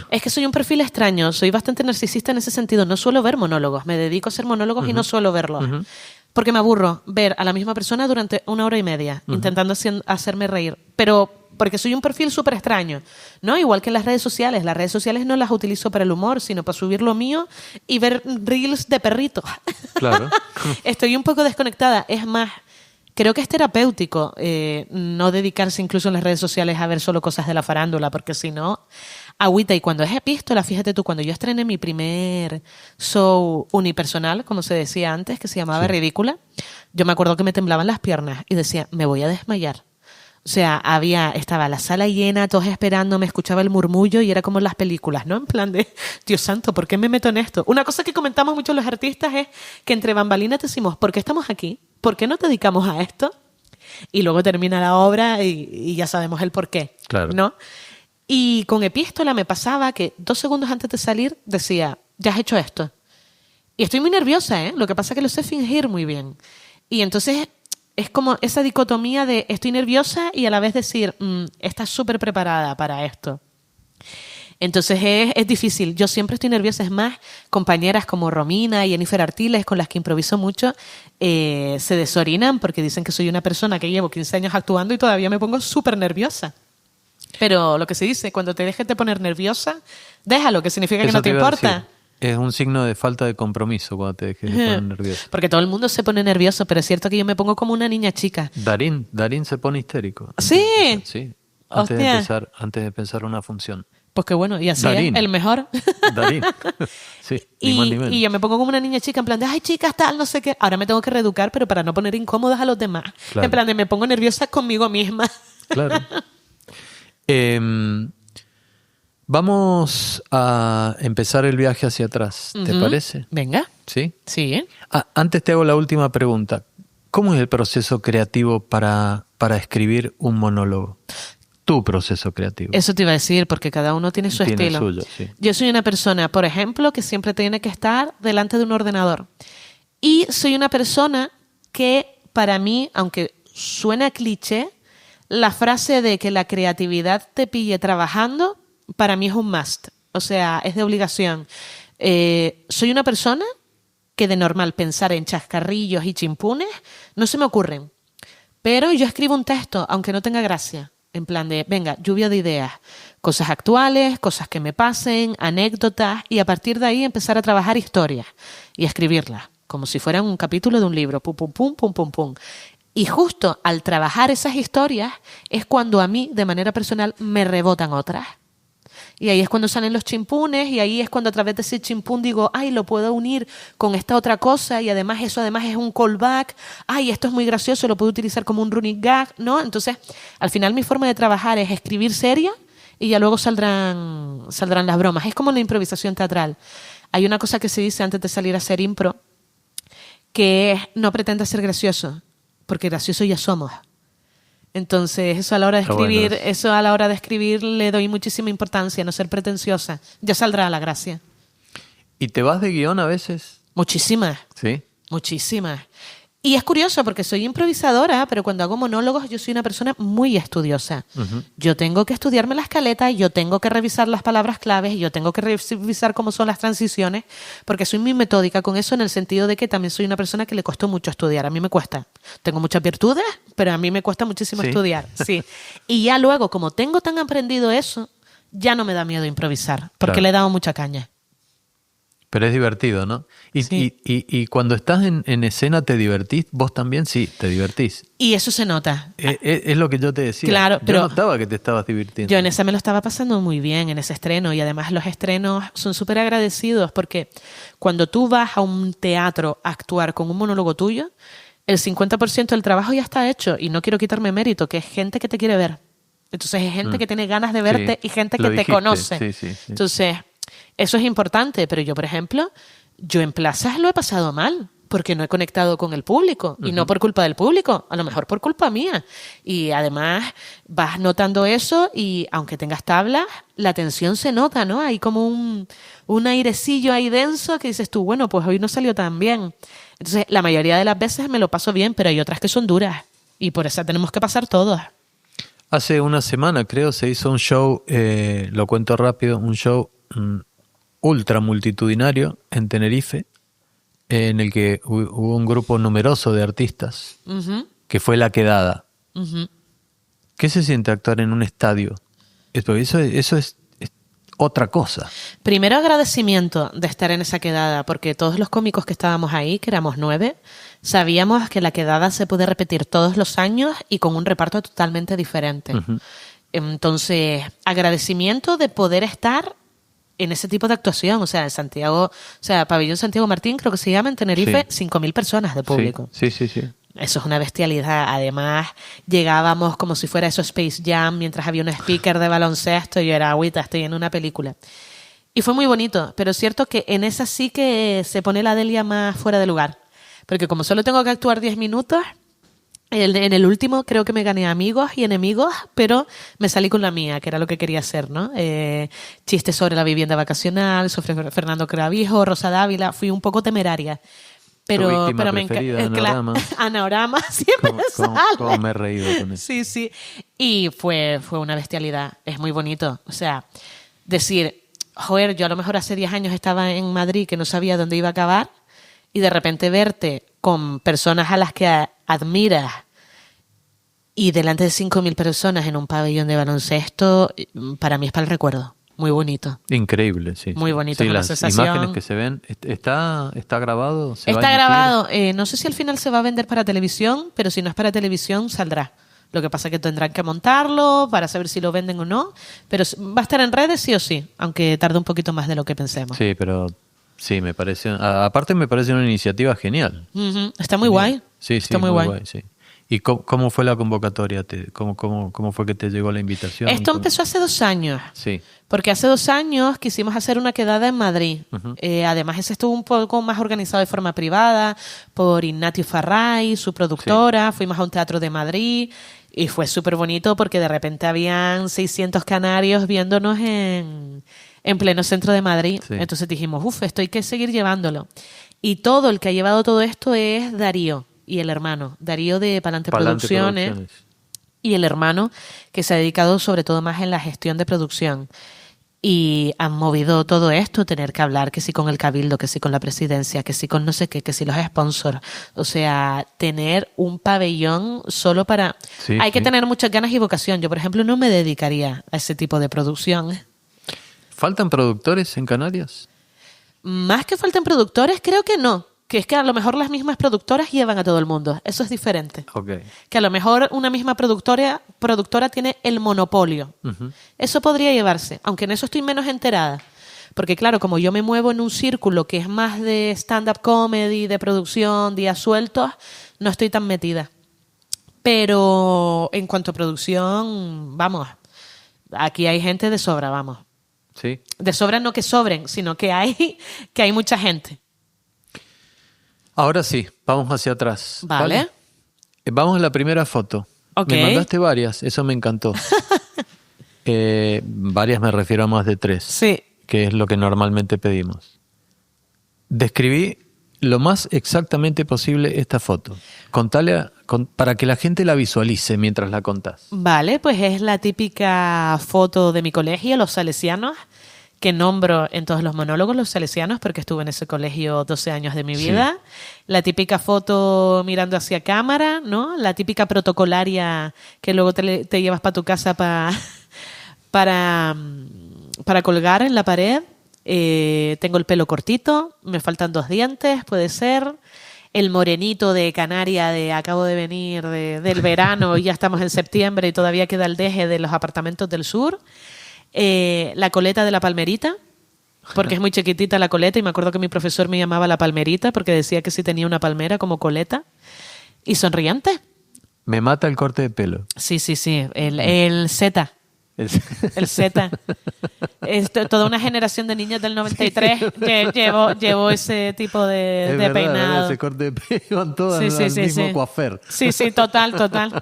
Es que soy un perfil extraño, soy bastante narcisista en ese sentido. No suelo ver monólogos, me dedico a hacer monólogos y no suelo verlos. Porque me aburro ver a la misma persona durante 1 hora y media, intentando hacerme reír. Pero porque soy un perfil súper extraño, ¿no? Igual que en las redes sociales. Las redes sociales no las utilizo para el humor, sino para subir lo mío y ver reels de perritos. Claro. Estoy un poco desconectada. Es más, creo que es terapéutico no dedicarse incluso en las redes sociales a ver solo cosas de la farándula, porque si no, agüita. Y cuando es epístola, fíjate tú, cuando yo estrené mi primer show unipersonal, como se decía antes, que se llamaba Ridícula, yo me acuerdo que me temblaban las piernas y decía, me voy a desmayar. O sea, estaba la sala llena, todos esperando, me escuchaba el murmullo y era como en las películas, ¿no? En plan de, Dios santo, ¿por qué me meto en esto? Una cosa que comentamos mucho los artistas es que entre bambalinas decimos, ¿por qué estamos aquí? ¿Por qué nos dedicamos a esto? Y luego termina la obra y ya sabemos el por qué, Claro. ¿no? Y con Epístola me pasaba que 2 segundos antes de salir decía, ya has hecho esto. Y estoy muy nerviosa, ¿eh? Lo que pasa es que lo sé fingir muy bien. Y entonces es como esa dicotomía de estoy nerviosa y a la vez decir, estás súper preparada para esto. Entonces es difícil. Yo siempre estoy nerviosa. Es más, compañeras como Romina y Jennifer Artiles, con las que improviso mucho, se desorinan porque dicen que soy una persona que llevo 15 años actuando y todavía me pongo súper nerviosa. Pero lo que se dice, cuando te dejes de poner nerviosa, déjalo, que significa que Eso no te iba a importa. decir. Es un signo de falta de compromiso cuando te dejes de poner nervioso. Porque todo el mundo se pone nervioso, pero es cierto que yo me pongo como una niña chica. Darín se pone histérico. ¿Sí? Sí. Hostia. Antes de empezar una función. Pues que bueno, y así Darín. es el mejor. Darín. Sí, ni más ni menos. Y yo me pongo como una niña chica en plan de, ay chicas, tal, no sé qué. Ahora me tengo que reeducar, pero para no poner incómodas a los demás. Claro. En plan de, me pongo nerviosa conmigo misma. Claro. Vamos a empezar el viaje hacia atrás, ¿te parece? Venga. ¿Sí? Sí. Antes te hago la última pregunta. ¿Cómo es el proceso creativo para escribir un monólogo? Tu proceso creativo. Eso te iba a decir, porque cada uno tiene su Tiene el estilo. suyo, sí. Yo soy una persona, por ejemplo, que siempre tiene que estar delante de un ordenador. Y soy una persona que, para mí, aunque suena cliché, la frase de que la creatividad te pille trabajando, para mí es un must. O sea, es de obligación. Soy una persona que de normal pensar en chascarrillos y chimpunes no se me ocurren. Pero yo escribo un texto, aunque no tenga gracia. En plan de, venga, lluvia de ideas. Cosas actuales, cosas que me pasen, anécdotas. Y a partir de ahí empezar a trabajar historias y escribirlas. Como si fueran un capítulo de un libro. Pum, pum, pum, pum, pum, pum. Y justo al trabajar esas historias es cuando a mí, de manera personal, me rebotan otras. Y ahí es cuando salen los chimpunes y ahí es cuando a través de ese chimpún digo, ay, lo puedo unir con esta otra cosa y además eso además es un callback, ay, esto es muy gracioso, lo puedo utilizar como un running gag, ¿no? Entonces, al final mi forma de trabajar es escribir seria y ya luego saldrán las bromas. Es como la improvisación teatral. Hay una cosa que se dice antes de salir a hacer impro, que es no pretenda ser gracioso, porque gracioso ya somos. Entonces, eso a la hora de escribir, le doy muchísima importancia, no ser pretenciosa. Ya saldrá la gracia. ¿Y te vas de guión a veces? Muchísimas, Sí. muchísimas. Y es curioso porque soy improvisadora, pero cuando hago monólogos yo soy una persona muy estudiosa. Yo tengo que estudiarme la escaleta, yo tengo que revisar las palabras claves, yo tengo que revisar cómo son las transiciones, porque soy muy metódica con eso en el sentido de que también soy una persona que le costó mucho estudiar. A mí me cuesta. Tengo muchas virtudes, pero a mí me cuesta muchísimo ¿Sí? estudiar. Sí. Y ya luego, como tengo tan aprendido eso, ya no me da miedo improvisar, porque Claro. le he dado mucha caña. Pero es divertido, ¿no? Sí. Y cuando estás en escena, ¿te divertís? ¿Vos también? Sí, te divertís. Y eso se nota. Es lo que yo te decía. Claro, yo pero notaba que te estabas divirtiendo. Yo en esa me lo estaba pasando muy bien, en ese estreno, y además los estrenos son súper agradecidos porque cuando tú vas a un teatro a actuar con un monólogo tuyo, el 50% del trabajo ya está hecho y no quiero quitarme mérito, que es gente que te quiere ver. Entonces es gente que tiene ganas de verte Sí, y gente lo que te dijiste. conoce. Sí. Entonces, eso es importante, pero yo, por ejemplo, yo en plazas lo he pasado mal. porque no he conectado con el público, y no por culpa del público, a lo mejor por culpa mía. Y además vas notando eso y aunque tengas tablas, la tensión se nota, ¿no? Hay como un airecillo ahí denso que dices tú, bueno, pues hoy no salió tan bien. Entonces, la mayoría de las veces me lo paso bien, pero hay otras que son duras y por eso tenemos que pasar todos. Hace una semana, creo, se hizo un show, lo cuento rápido, un show ultra multitudinario en Tenerife, en el que hubo un grupo numeroso de artistas, que fue La Quedada. ¿Qué se siente actuar en un estadio? Eso es otra cosa. Primero, agradecimiento de estar en esa quedada, porque todos los cómicos que estábamos ahí, que éramos 9, sabíamos que la quedada se puede repetir todos los años y con un reparto totalmente diferente. Entonces, agradecimiento de poder estar en ese tipo de actuación. O sea, en Santiago, Pabellón Santiago Martín, creo que se llama, en Tenerife, 5.000 personas de público. Sí. Eso es una bestialidad. Además, llegábamos como si fuera eso Space Jam, mientras había un speaker de baloncesto y yo era agüita, estoy en una película. Y fue muy bonito, pero es cierto que en esa sí que se pone la Delia más fuera de lugar. Porque como solo tengo que actuar 10 minutos, en el último creo que me gané amigos y enemigos, pero me salí con la mía, que era lo que quería hacer, ¿no? Chistes sobre la vivienda vacacional, sobre Fernando Clavijo, Rosa Dávila. Fui un poco temeraria. Pero me encanta. Anaorama siempre sale. ¿Cómo me he reído con eso? Sí. Y fue una bestialidad. Es muy bonito. O sea, decir, joder, yo a lo mejor hace 10 años estaba en Madrid que no sabía dónde iba a acabar y de repente verte con personas a las que admiras y delante de 5.000 personas en un pabellón de baloncesto, para mí es para el recuerdo. Muy bonito. Increíble, sí. Muy bonito. Sí, las sensación. imágenes que se ven, ¿está grabado? Está grabado. No sé si al final se va a vender para televisión, pero si no es para televisión, saldrá. Lo que pasa es que tendrán que montarlo para saber si lo venden o no, pero va a estar en redes sí o sí, aunque tarde un poquito más de lo que pensemos. Sí, pero sí, me parece... Aparte me parece una iniciativa genial. Está muy guay. Sí, está muy guay. Sí. ¿Y cómo fue la convocatoria? ¿Cómo fue que te llegó la invitación? Esto empezó hace 2 años. Sí. Porque hace 2 años quisimos hacer una quedada en Madrid. Además, ese estuvo un poco más organizado de forma privada por Ignatio Farray, su productora. Sí. Fuimos a un teatro de Madrid y fue súper bonito porque de repente habían 600 canarios viéndonos en pleno centro de Madrid. Sí. Entonces dijimos, esto hay que seguir llevándolo. Y todo el que ha llevado todo esto es Darío y el hermano. Darío de Palante Producciones. Y el hermano que se ha dedicado sobre todo más en la gestión de producción. Y han movido todo esto, tener que hablar que sí con el cabildo, que sí con la presidencia, que sí con no sé qué, que sí los sponsors. O sea, tener un pabellón solo para... Sí, hay que tener muchas ganas y vocación. Yo, por ejemplo, no me dedicaría a ese tipo de producción. ¿Faltan productores en Canarias? Más que faltan productores, creo que no. Que es que a lo mejor las mismas productoras llevan a todo el mundo. Eso es diferente. Okay. Que a lo mejor una misma productora tiene el monopolio. Eso podría llevarse, aunque en eso estoy menos enterada. Porque claro, como yo me muevo en un círculo que es más de stand-up comedy, de producción, días sueltos, no estoy tan metida. Pero en cuanto a producción, vamos, aquí hay gente de sobra, vamos. Sí. De sobra no que sobren, sino que hay mucha gente. Ahora sí, vamos hacia atrás. Vale. Vamos a la primera foto. Okay. Me mandaste varias, eso me encantó. Varias me refiero a más de 3. Sí. Que es lo que normalmente pedimos. Describí lo más exactamente posible esta foto. Contale para que la gente la visualice mientras la contás. Vale, pues es la típica foto de mi colegio, los salesianos, que nombro en todos los monólogos, los salesianos, porque estuve en ese colegio 12 años de mi vida. Sí. La típica foto mirando hacia cámara, ¿no? La típica protocolaria que luego te llevas para tu casa para colgar en la pared. Tengo el pelo cortito, me faltan 2 dientes, puede ser. El morenito de Canaria, acabo de venir del verano y ya estamos en septiembre y todavía queda el deje de los apartamentos del sur. La coleta de la palmerita, porque es muy chiquitita la coleta y me acuerdo que mi profesor me llamaba la palmerita porque decía que sí tenía una palmera como coleta. Y sonriente. Me mata el corte de pelo. Sí. El Z. El Z. Toda una generación de niños del 93 llevó ese tipo de verdad, peinado. ese corte de pelo, iban todas Sí, al sí, mismo sí. coafer. Sí, total.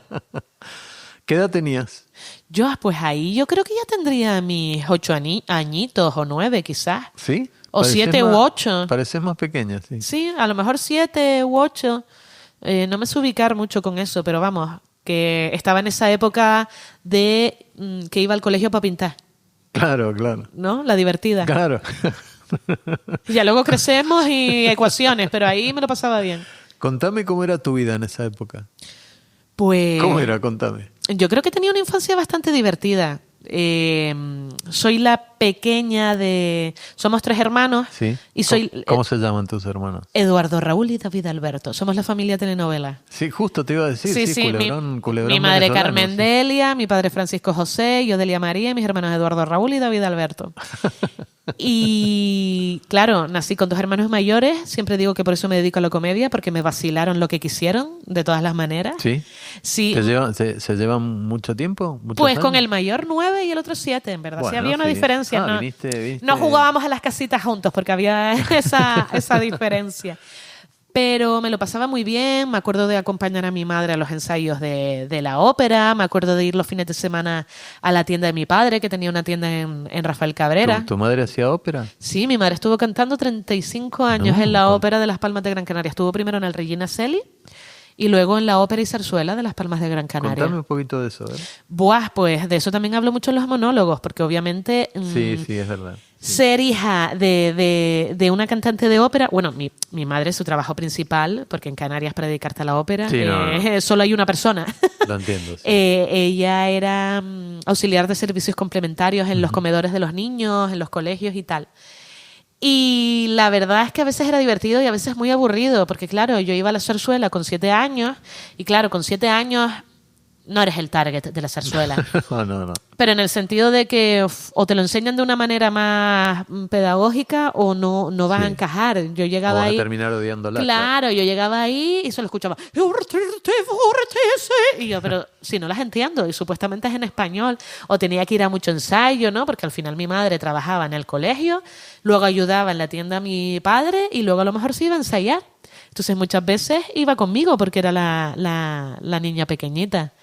¿Qué edad tenías? Yo, pues ahí yo creo que ya tendría mis 8 añitos o 9 quizás. ¿Sí? O Pareces 7 u más- 8. Pareces más pequeña, sí. Sí, a lo mejor 7 u 8. No me sé ubicar mucho con eso, pero vamos, que estaba en esa época de que iba al colegio para pintar, Claro. ¿no? La divertida. Claro. Y ya luego crecemos y ecuaciones, pero ahí me lo pasaba bien. Contame cómo era tu vida en esa época. Pues ¿Cómo era? Contame. yo creo que tenía una infancia bastante divertida. Soy la pequeña de... Somos 3 hermanos. Sí. Y soy ¿Cómo se llaman tus hermanos? Eduardo, Raúl y David Alberto. Somos la familia telenovela. Sí, justo te iba a decir. Sí, Culebrón mi madre venezolano, Carmen sí. Delia, mi padre Francisco José, yo Delia María y mis hermanos Eduardo Raúl y David Alberto. Y claro, nací con 2 hermanos mayores. Siempre digo que por eso me dedico a la comedia, porque me vacilaron lo que quisieron, de todas las maneras. ¿Sí? Sí. ¿Se llevan mucho tiempo? ¿Muchos Pues con años? el mayor 9 y el otro 7, en verdad. Sí, Bueno, había una sí. diferencia. Ah, ¿no? viniste- No jugábamos a las casitas juntos porque había esa diferencia. Pero me lo pasaba muy bien. Me acuerdo de acompañar a mi madre a los ensayos de la ópera. Me acuerdo de ir los fines de semana a la tienda de mi padre, que tenía una tienda en Rafael Cabrera. ¿Tu madre hacía ópera? Sí, mi madre estuvo cantando 35 años No, en la con- ópera de Las Palmas de Gran Canaria. Estuvo primero en el Regina Coeli y luego en la ópera y zarzuela de Las Palmas de Gran Canaria. Contame un poquito de eso, ¿eh? Buah, pues de eso también hablo mucho en los monólogos, porque obviamente Sí, es verdad. Sí. ser hija de una cantante de ópera, bueno, mi madre, su trabajo principal, porque en Canarias para dedicarte a la ópera Sí, no. solo hay una persona. Lo entiendo. Sí. Ella era auxiliar de servicios complementarios en los comedores de los niños, en los colegios y tal. Y la verdad es que a veces era divertido y a veces muy aburrido, porque claro, yo iba a la zarzuela con 7 años y claro, con 7 años no eres el target de la zarzuela. No. Pero en el sentido de que o te lo enseñan de una manera más pedagógica o no vas a Sí. encajar. Yo O llegaba vas a ahí... terminar odiándola. Claro, yo llegaba ahí y solo escuchaba y yo, pero si no las entiendo y supuestamente es en español o tenía que ir a mucho ensayo, ¿no? Porque al final mi madre trabajaba en el colegio, luego ayudaba en la tienda a mi padre y luego a lo mejor se iba a ensayar. Entonces muchas veces iba conmigo porque era la niña pequeñita.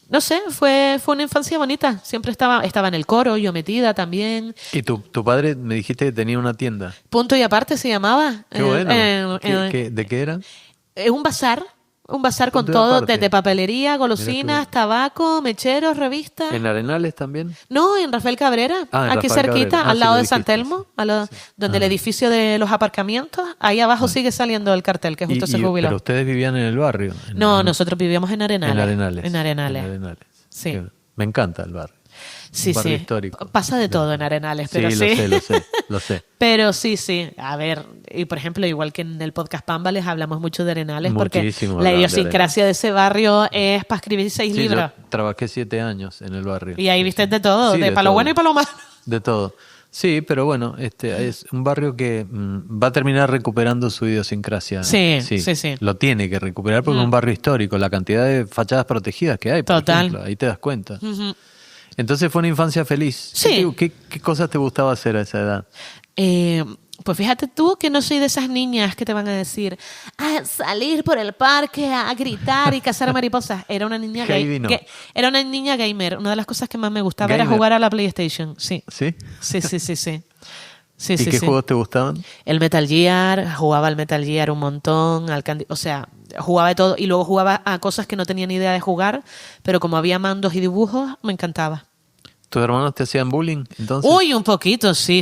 No sé, fue una infancia bonita. Siempre estaba en el coro, yo metida también. Y tu padre me dijiste que tenía una tienda. Punto y aparte se llamaba. Qué bueno. ¿De qué era? Un bazar con Punto y todo, aparte. desde papelería, golosinas, Mira tú. tabaco, mecheros, revistas. ¿En Arenales también? No, en Rafael Cabrera, Ah, en aquí Rafael cerquita, Cabrera. Ah, al sí, lado lo de San dijiste, Telmo, sí. donde el edificio de los aparcamientos, ahí abajo sigue saliendo el cartel que justo se jubiló. Pero ustedes vivían en el barrio. No, nosotros vivíamos en Arenales. En Arenales. En Arenales. En Arenales. Sí. Me encanta el barrio. Sí, Un barrio sí. histórico. Pasa de todo en Arenales, pero Sí, sí. lo sé. Pero sí. A ver, y por ejemplo, igual que en el podcast Pámbales hablamos mucho de Arenales Muchísimo porque la hablamos de idiosincrasia de ese barrio es para escribir 6 Sí, libros. yo trabajé 7 años en el barrio. Y ahí viste de todo, Sí, de para lo todo. bueno y para lo malo. De todo. Sí, pero bueno, es un barrio que va a terminar recuperando su idiosincrasia. Sí. Lo tiene que recuperar porque es un barrio histórico. La cantidad de fachadas protegidas que hay, por Total. ejemplo, ahí te das cuenta. Ujú. Entonces fue una infancia feliz. Sí. ¿Qué cosas te gustaba hacer a esa edad? Pues fíjate tú que no soy de esas niñas que te van a decir salir por el parque a gritar y cazar mariposas. Era una niña Heidi no. era una niña gamer. Una de las cosas que más me gustaba era Gamer. jugar a la PlayStation. Sí. ¿Sí? Sí. ¿Y qué juegos te gustaban? El Metal Gear, jugaba al Metal Gear un montón, o sea, jugaba de todo y luego jugaba a cosas que no tenía ni idea de jugar, pero como había mandos y dibujos, me encantaba. ¿Tus hermanos te hacían bullying? Entonces, Uy, un poquito, sí.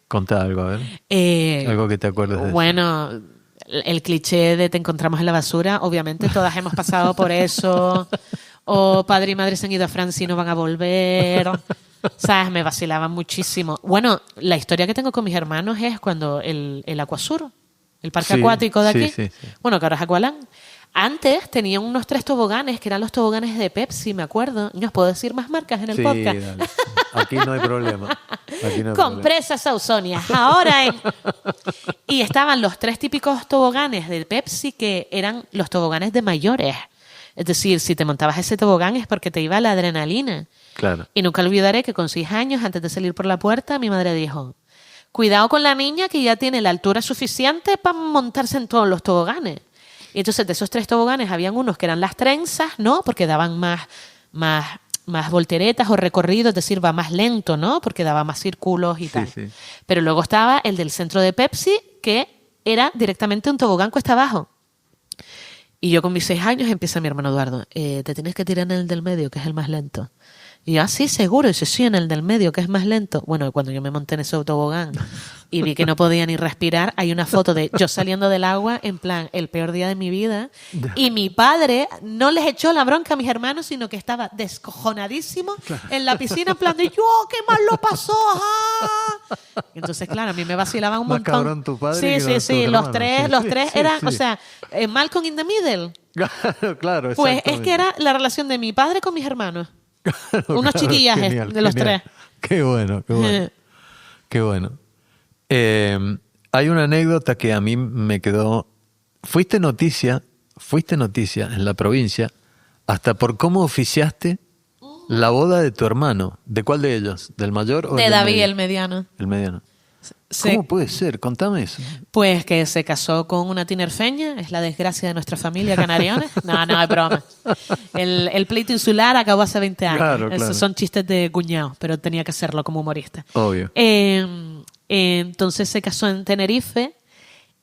contá algo, a ver. Algo que te acuerdes de eso. Bueno, el cliché de te encontramos en la basura, obviamente todas hemos pasado por eso. O padre y madre se han ido a Francia y no van a volver. ¿Sabes? Me vacilaban muchísimo. Bueno, la historia que tengo con mis hermanos es cuando el Aquasur, el parque Sí, acuático de aquí, sí. bueno, que ahora es Aqualand, antes tenían unos 3 toboganes que eran los toboganes de Pepsi, me acuerdo. ¿No os puedo decir más marcas en el Sí, podcast? dale. Aquí no hay problema. Aquí no hay problema. Compresas Ausonia. Ahora Y estaban los 3 típicos toboganes de Pepsi que eran los toboganes de mayores. Es decir, si te montabas ese tobogán es porque te iba la adrenalina. Claro. Y nunca olvidaré que con 6 años, antes de salir por la puerta, mi madre dijo, cuidado con la niña que ya tiene la altura suficiente para montarse en todos los toboganes. Y entonces de esos 3 toboganes habían unos que eran las trenzas, ¿no? Porque daban más volteretas o recorrido, es decir, va más lento, ¿no? Porque daba más círculos y Sí, tal. sí. Pero luego estaba el del centro de Pepsi, que era directamente un tobogán cuesta abajo. Y yo con mis 6 años empieza mi hermano Eduardo, te tienes que tirar en el del medio, que es el más lento. Y yo, sí, seguro. Y dice, sí, en el del medio, que es más lento. Bueno, cuando yo me monté en ese tobogán y vi que no podía ni respirar, hay una foto de yo saliendo del agua, en plan, el peor día de mi vida. Y mi padre no les echó la bronca a mis hermanos, sino que estaba descojonadísimo en la piscina, en plan de, yo, qué mal lo pasó. ¡Ah! Y entonces, claro, a mí me vacilaba un Más montón. cabrón tu padre Sí, que sí, tus sí. hermanos. Los tres Sí, eran, sí. o sea, Malcolm in the Middle. Claro, Pues es exactamente. que era la relación de mi padre con mis hermanos. Unos Claro, chiquillajes genial, de los genial. 3. Qué bueno, qué bueno. Qué bueno. Hay una anécdota que a mí me quedó. Fuiste noticia en la provincia hasta por cómo oficiaste la boda de tu hermano. ¿De cuál de ellos? ¿Del mayor o De del David, medio? el mediano. El mediano. Se- ¿Cómo puede ser? Contame eso. Pues que se casó con una tinerfeña, es la desgracia de nuestra familia canariana. No, es broma. El pleito insular acabó hace 20 años. Claro, claro. Esos son chistes de cuñado, pero tenía que hacerlo como humorista. Obvio. Entonces se casó en Tenerife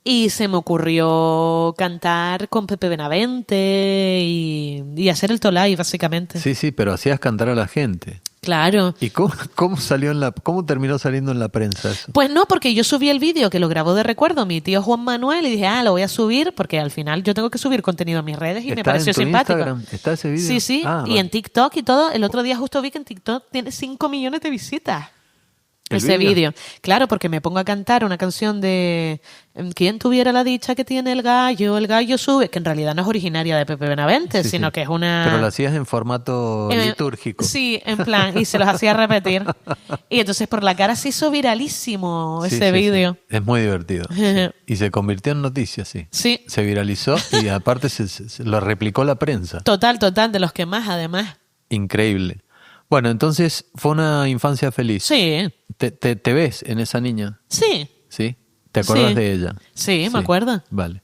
y se me ocurrió cantar con Pepe Benavente y hacer el tolai, básicamente. Sí, sí, pero hacías cantar a la gente. Claro. ¿Y cómo terminó saliendo en la prensa eso? Pues no, porque yo subí el vídeo que lo grabó de recuerdo mi tío Juan Manuel y dije, lo voy a subir porque al final yo tengo que subir contenido a mis redes y me ¿Está pareció en tu simpático. Instagram? ¿Está ese vídeo? Sí, sí, Ah, y vale. en TikTok y todo. El otro día justo vi que en TikTok tiene 5 millones de visitas. ¿El Ese vídeo? vídeo. Claro, porque me pongo a cantar una canción de ¿Quién tuviera la dicha que tiene el gallo sube? Que en realidad no es originaria de Pepe Benavente, Sí, sino sí. que es una... Pero lo hacías en formato litúrgico. Sí, en plan, y se los hacía repetir. Y entonces por la cara se hizo viralísimo Sí, ese sí, vídeo. sí. Es muy divertido. Sí. Y se convirtió en noticia, sí. Sí. Se viralizó y aparte se lo replicó la prensa. Total, de los que más además. Increíble. Bueno, entonces fue una infancia feliz. Sí, ¿Te ves en esa niña? sí. ¿Sí? ¿Te acuerdas Sí. de ella? Sí, me acuerdo. Vale.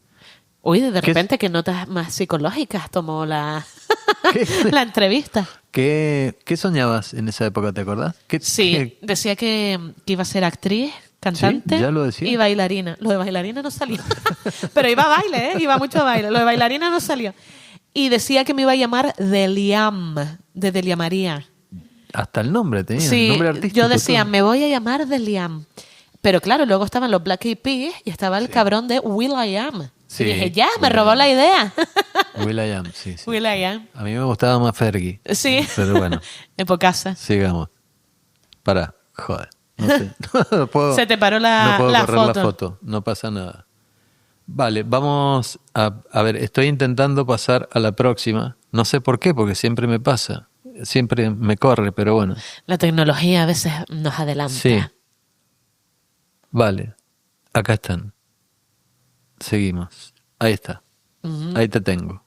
Uy, de ¿Qué repente que notas más psicológicas tomó la, ¿Qué? la entrevista. ¿Qué soñabas en esa época, te acordás? Sí, decía que iba a ser actriz, cantante ¿Sí? ¿Ya lo decía? y bailarina. Lo de bailarina no salió. Pero iba a baile, iba mucho a baile. Lo de bailarina no salió. Y decía que me iba a llamar Deliam, de Delia María. Hasta el nombre tenía, el Sí, nombre artístico. yo decía, todo. me voy a llamar Deliam. Pero claro, luego estaban los Black Eyed Peas y estaba el cabrón de Will.i.am. Sí, Y dije, ya, me Will.i.am. robó la idea. Will.i.am, sí, sí. Will.i.am. A mí me gustaba más Fergie. Sí. Pero bueno, En Pocasa. sigamos. Pará, joder. No sé. No puedo, Se te paró no la, puedo la correr foto. la foto. No pasa nada. Vale, vamos a ver. Estoy intentando pasar a la próxima. No sé por qué, porque siempre me pasa. Siempre me corre, pero bueno. La tecnología a veces nos adelanta. Sí. Vale. Acá están. Seguimos. Ahí está. Ahí te tengo.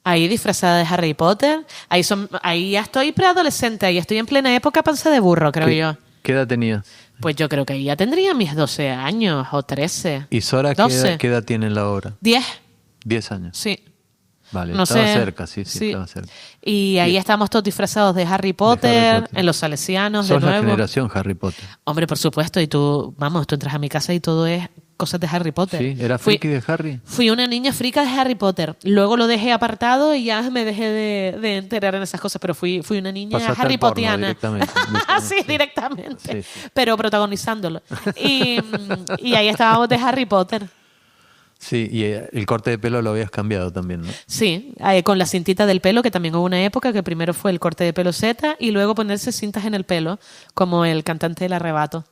Ahí disfrazada de Harry Potter. Ahí ya estoy preadolescente. Ahí estoy en plena época panza de burro, creo yo. ¿Qué edad tenías? Pues yo creo que ahí ya tendría mis 12 años o 13. ¿Y Sora 12. qué edad tiene en la obra? 10, 10 años. sí. Vale, No estaba sé. cerca, sí, estaba cerca. Y ahí estábamos todos disfrazados de Harry Potter, Potter. en los Salesianos, Sos de la nuevo. generación Harry Potter. Hombre, por supuesto. Y tú entras a mi casa y todo es cosas de Harry Potter. ¿Sí? ¿Era friki de Harry? Fui una niña frica de Harry Potter. Luego lo dejé apartado y ya me dejé de enterar en esas cosas, pero fui una niña Pasaste Harry al porno Pottiana. directamente. Sí, directamente. Sí, sí. Pero protagonizándolo. Y ahí estábamos de Harry Potter. Sí, y el corte de pelo lo habías cambiado también, ¿no? Sí, con la cintita del pelo, que también hubo una época que primero fue el corte de pelo Z y luego ponerse cintas en el pelo, como el cantante del Arrebato.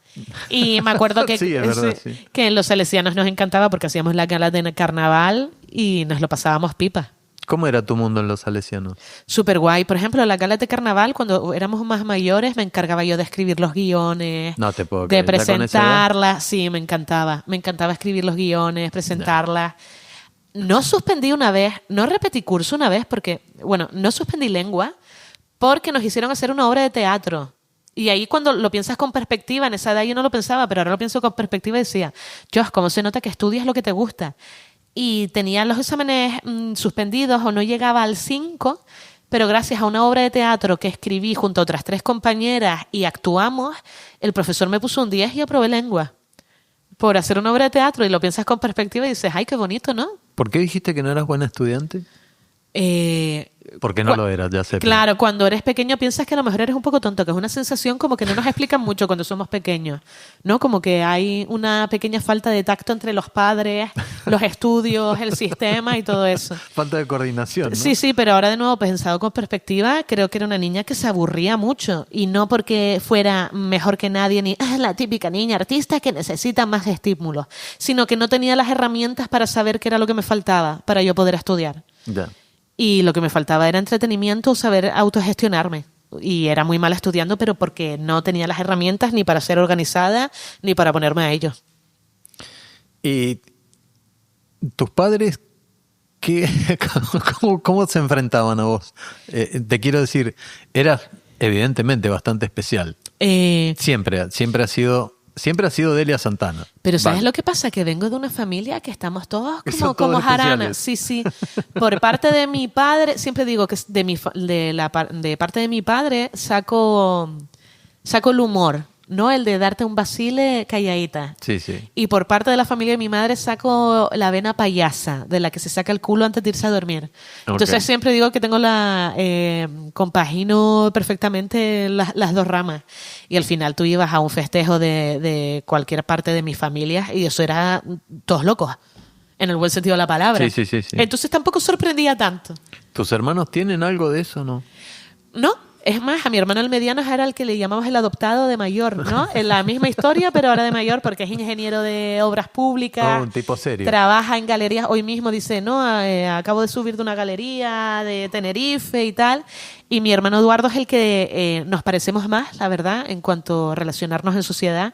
Y me acuerdo que, Sí, es verdad, sí. que en los Salesianos nos encantaba porque hacíamos la gala de carnaval y nos lo pasábamos pipa. ¿Cómo era tu mundo en los Salesianos? Súper guay. Por ejemplo, la gala de carnaval, cuando éramos más mayores, me encargaba yo de escribir los guiones, No te puedo de creer. ¿Ya con esa edad? presentarlas. Sí, me encantaba. Me encantaba escribir los guiones, presentarlas. no suspendí una vez, no repetí curso una vez porque, bueno, no suspendí lengua porque nos hicieron hacer una obra de teatro. Y ahí cuando lo piensas con perspectiva, en esa edad yo no lo pensaba, pero ahora lo pienso con perspectiva y decía, Dios, ¿cómo se nota que estudias lo que te gusta? Y tenía los exámenes suspendidos o no llegaba al 5, pero gracias a una obra de teatro que escribí junto a otras 3 compañeras y actuamos, el profesor me puso un 10 y aprobé lengua por hacer una obra de teatro. Y lo piensas con perspectiva y dices, ay, qué bonito, ¿no? ¿Por qué dijiste que no eras buena estudiante? Porque no lo eras, ya sé. Claro, cuando eres pequeño piensas que a lo mejor eres un poco tonto, que es una sensación como que no nos explican mucho cuando somos pequeños, ¿no? Como que hay una pequeña falta de tacto entre los padres, los estudios, el sistema y todo eso. Falta de coordinación, ¿no? Sí, sí, pero ahora de nuevo pensado con perspectiva, creo que era una niña que se aburría mucho y no porque fuera mejor que nadie ni la típica niña artista que necesita más estímulos, sino que no tenía las herramientas para saber qué era lo que me faltaba para yo poder estudiar. Ya. Y lo que me faltaba era entretenimiento, saber autogestionarme. Y era muy mala estudiando, pero porque no tenía las herramientas ni para ser organizada ni para ponerme a ello. ¿Y tus padres cómo se enfrentaban a vos? Te quiero decir, eras evidentemente bastante especial. Siempre ha sido Delia Santana. Pero ¿sabes Vale. lo que pasa? Que vengo de una familia que estamos todos Son como todos jaranas. especiales. Sí, sí. Por parte de mi padre, siempre digo que de parte de mi padre saco el humor, ¿no? El de darte un vacile calladita. Sí, sí. Y por parte de la familia de mi madre saco la vena payasa, de la que se saca el culo antes de irse a dormir. Entonces Ok. siempre digo que tengo compagino perfectamente las 2 ramas. Y al final tú ibas a un festejo de cualquier parte de mi familia y eso era todos locos, en el buen sentido de la palabra. Sí, sí, sí, sí. Entonces tampoco sorprendía tanto. ¿Tus hermanos tienen algo de eso, no? No, es más, a mi hermano el mediano era el que le llamamos el adoptado de mayor, ¿no? En la misma historia, pero ahora de mayor, porque es ingeniero de obras públicas. Oh, un tipo serio. Trabaja en galerías. Hoy mismo dice, no, acabo de subir de una galería de Tenerife y tal. Y mi hermano Eduardo es el que nos parecemos más, la verdad, en cuanto a relacionarnos en sociedad.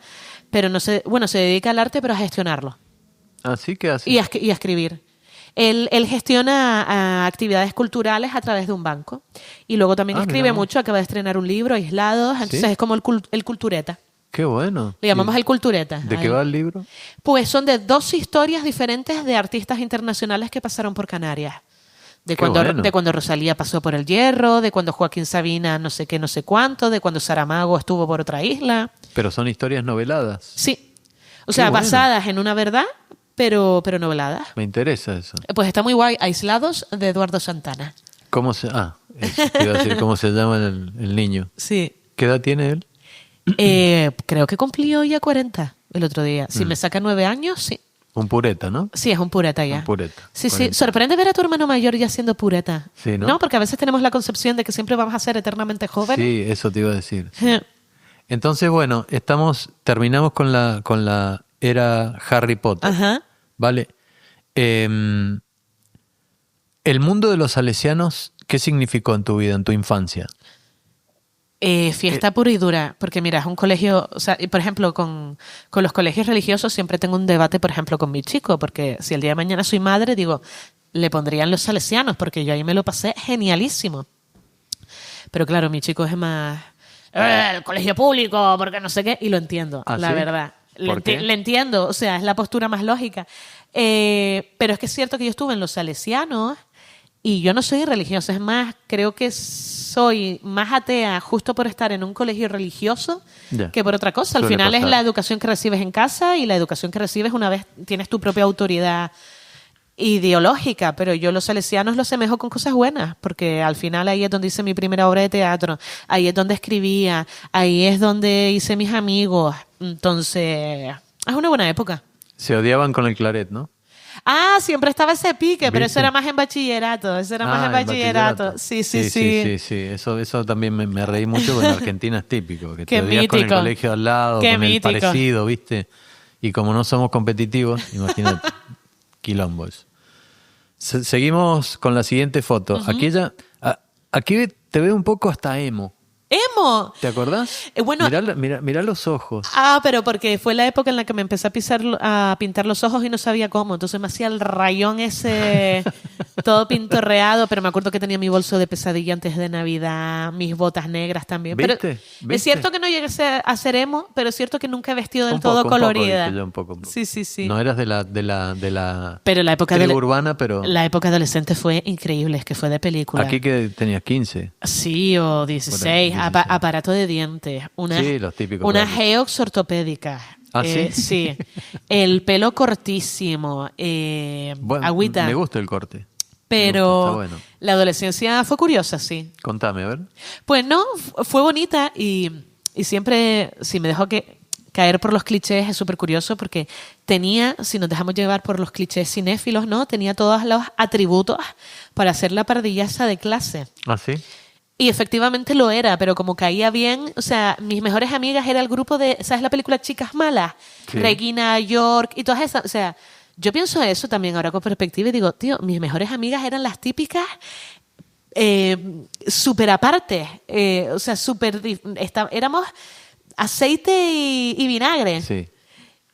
Pero no se dedica al arte, pero a gestionarlo. Así que así. Y a escribir. Él gestiona actividades culturales a través de un banco. Y luego también escribe mira. mucho. Acaba de estrenar un libro, Aislados. Entonces ¿Sí? es como el cultureta. Qué bueno. Le llamamos Sí. el cultureta. ¿De qué Ahí. va el libro? Pues son de 2 historias diferentes de artistas internacionales que pasaron por Canarias. De Qué cuando, bueno. de cuando Rosalía pasó por el Hierro, de cuando Joaquín Sabina no sé qué, no sé cuánto, de cuando Saramago estuvo por otra isla. Pero son historias noveladas. Sí. O sea, bueno. basadas en una verdad, pero noveladas. Me interesa eso. Pues está muy guay. Aislados, de Eduardo Santana. ¿Cómo se...? Eso, te iba a decir cómo se llama el niño. Sí. ¿Qué edad tiene él? Creo que cumplió ya 40 el otro día. Si me saca 9 años, sí. Un pureta, ¿no? Sí, es un pureta ya. Un pureta. Sí, sí. 40. Sorprende ver a tu hermano mayor ya siendo pureta. Sí, ¿no? Porque a veces tenemos la concepción de que siempre vamos a ser eternamente jóvenes. Sí, eso te iba a decir. Entonces, bueno, terminamos con la era Harry Potter. Ajá. ¿Vale? El mundo de los salesianos, ¿qué significó en tu vida, en tu infancia? Fiesta pura y dura, porque mira, es un colegio, o sea, y por ejemplo, con los colegios religiosos siempre tengo un debate, por ejemplo, con mi chico, porque si el día de mañana soy madre, digo, le pondrían los salesianos, porque yo ahí me lo pasé genialísimo. Pero claro, mi chico es más, el colegio público, porque no sé qué, y lo entiendo, ¿Ah, la sí? verdad. ¿Por qué? Le entiendo, o sea, es la postura más lógica. Pero es que es cierto que yo estuve en los salesianos y yo no soy religiosa, es más, creo que soy más atea justo por estar en un colegio religioso Ya. que por otra cosa. Al Suele final es pasar. la educación que recibes en casa y la educación que recibes una vez tienes tu propia autoridad ideológica, pero yo los salesianos los asemejo con cosas buenas, porque al final ahí es donde hice mi primera obra de teatro, ahí es donde escribía, ahí es donde hice mis amigos, entonces es una buena época. Se odiaban con el claret, ¿no? Ah, siempre estaba ese pique, pero eso ¿Viste? era más en bachillerato, eso era más en bachillerato. Sí. Sí. Eso también me reí mucho, porque en Argentina es típico, que Qué te odias con el mítico. colegio al lado, Qué con el mítico. parecido, ¿viste? Y como no somos competitivos, imagínate, quilombos. Seguimos con la siguiente foto. Aquí te veo un poco hasta emo. ¡Emo! ¿Te acordás? Bueno, Mirá los ojos. pero porque fue la época en la que me empecé a pintar los ojos y no sabía cómo. Entonces me hacía el rayón ese todo pintorreado, pero me acuerdo que tenía mi bolso de pesadilla antes de Navidad, mis botas negras también. ¿Viste? Pero ¿Viste? es cierto que no llegué a ser emo, pero es cierto que nunca he vestido del Un todo poco, colorida. dije yo, un poco. Sí. No eras de la Pero la época tribu urbana, pero la época adolescente fue increíble, es que fue de película. aquí que tenías 15. Sí, o 16. Por ahí, 16. Aparato de dientes. Sí, los típicos. Una claro. Geox ortopédica. ¿Ah, sí? Sí. El pelo cortísimo. Bueno, Agüita. Me gusta el corte. Pero está bueno. la adolescencia fue curiosa, sí. Contame, a ver. Pues no, fue bonita y siempre, si me dejo caer por los clichés, es súper curioso porque tenía, si nos dejamos llevar por los clichés cinéfilos, ¿no? Tenía todos los atributos para ser la pardillaza de clase. ¿Ah, sí? Y efectivamente lo era, pero como caía bien, o sea, mis mejores amigas era el grupo de, ¿sabes la película Chicas Malas? Sí. Regina York y todas esas, o sea, yo pienso eso también ahora con perspectiva y digo, tío, mis mejores amigas eran las típicas súper aparte, o sea, éramos aceite y vinagre. Sí.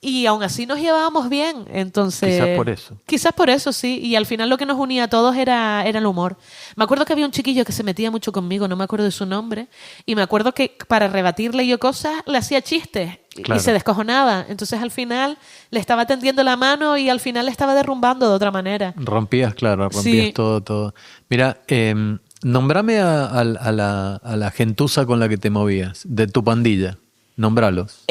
Y aún así nos llevábamos bien, entonces... Quizás por eso. Quizás por eso, sí. Y al final lo que nos unía a todos era el humor. Me acuerdo que había un chiquillo que se metía mucho conmigo, no me acuerdo de su nombre, y me acuerdo que para rebatirle yo cosas, le hacía chistes Claro. y se descojonaba. Entonces al final le estaba tendiendo la mano y al final le estaba derrumbando de otra manera. Rompías Sí. todo. Mira, nombrame a la gentuza con la que te movías, de tu pandilla. Nombralos.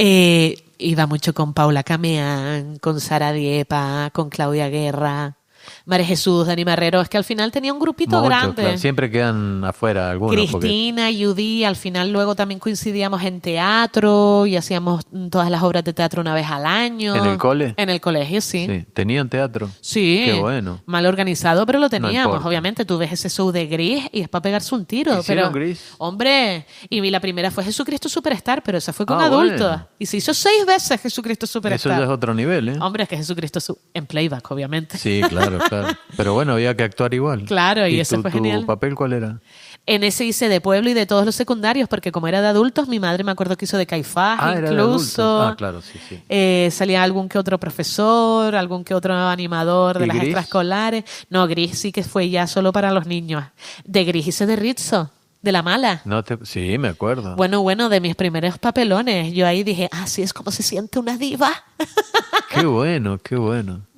Iba mucho con Paula Cameán, con Sara Diepa, con Claudia Guerra, María Jesús, Dani Marrero. Es que al final tenía un grupito Muchos, grande. claro. Siempre quedan afuera algunos. Cristina, Judy, al final luego también coincidíamos en teatro y hacíamos todas las obras de teatro una vez al año. ¿En el cole? En el colegio, sí. Sí. ¿Tenían teatro? Sí. Qué bueno. Mal organizado, pero lo teníamos. importa. Obviamente, tú ves ese show de Gris y es para pegarse un tiro. ¿Hicieron Pero, Gris? hombre, y la primera fue Jesucristo Superstar, pero esa fue con Ah, adultos. bueno. Y se hizo 6 veces Jesucristo Eso Superstar. ya es otro nivel, ¿eh? Hombre, es que Jesucristo en playback, obviamente. Sí, claro. Pero bueno, había que actuar igual. Claro, y ese fue genial. ¿Tu papel cuál era? En ese hice de pueblo y de todos los secundarios, porque como era de adultos, mi madre me acuerdo que hizo de Caifás, Era de incluso. adultos. Ah, claro, sí. Salía algún que otro profesor, algún que otro animador de ¿Y las Gris? extraescolares. No, Gris sí que fue ya solo para los niños. De Gris hice de Rizzo, de La Mala. Sí, me acuerdo. Bueno, de mis primeros papelones. Yo ahí dije, así es como se siente una diva. Qué bueno.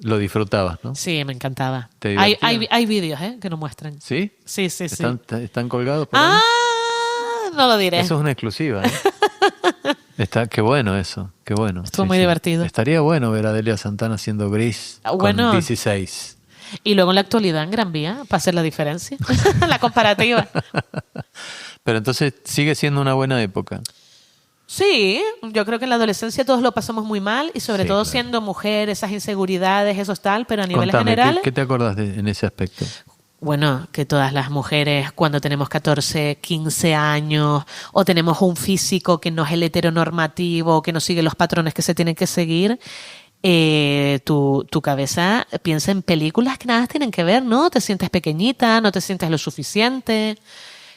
Lo disfrutabas, ¿no? Sí, me encantaba. ¿Te Hay divertía? videos que nos muestran. ¿Sí? Sí. ¿Están colgados por ahí? No lo diré. Eso es una exclusiva, ¿eh? Qué bueno eso, qué bueno. Estuvo muy divertido. Estaría bueno ver a Delia Santana haciendo Gris Bueno. con 16. Y luego en la actualidad en Gran Vía, para hacer la diferencia. La comparativa. Pero entonces sigue siendo una buena época. Sí, yo creo que en la adolescencia todos lo pasamos muy mal y sobre Sí, todo claro. siendo mujer, esas inseguridades, eso tal, pero a niveles Contame, generales... ¿qué te acordás en ese aspecto? Bueno, que todas las mujeres cuando tenemos 14, 15 años o tenemos un físico que no es el heteronormativo, que no sigue los patrones que se tienen que seguir, tu cabeza piensa en películas que nada tienen que ver, ¿no? Te sientes pequeñita, no te sientes lo suficiente.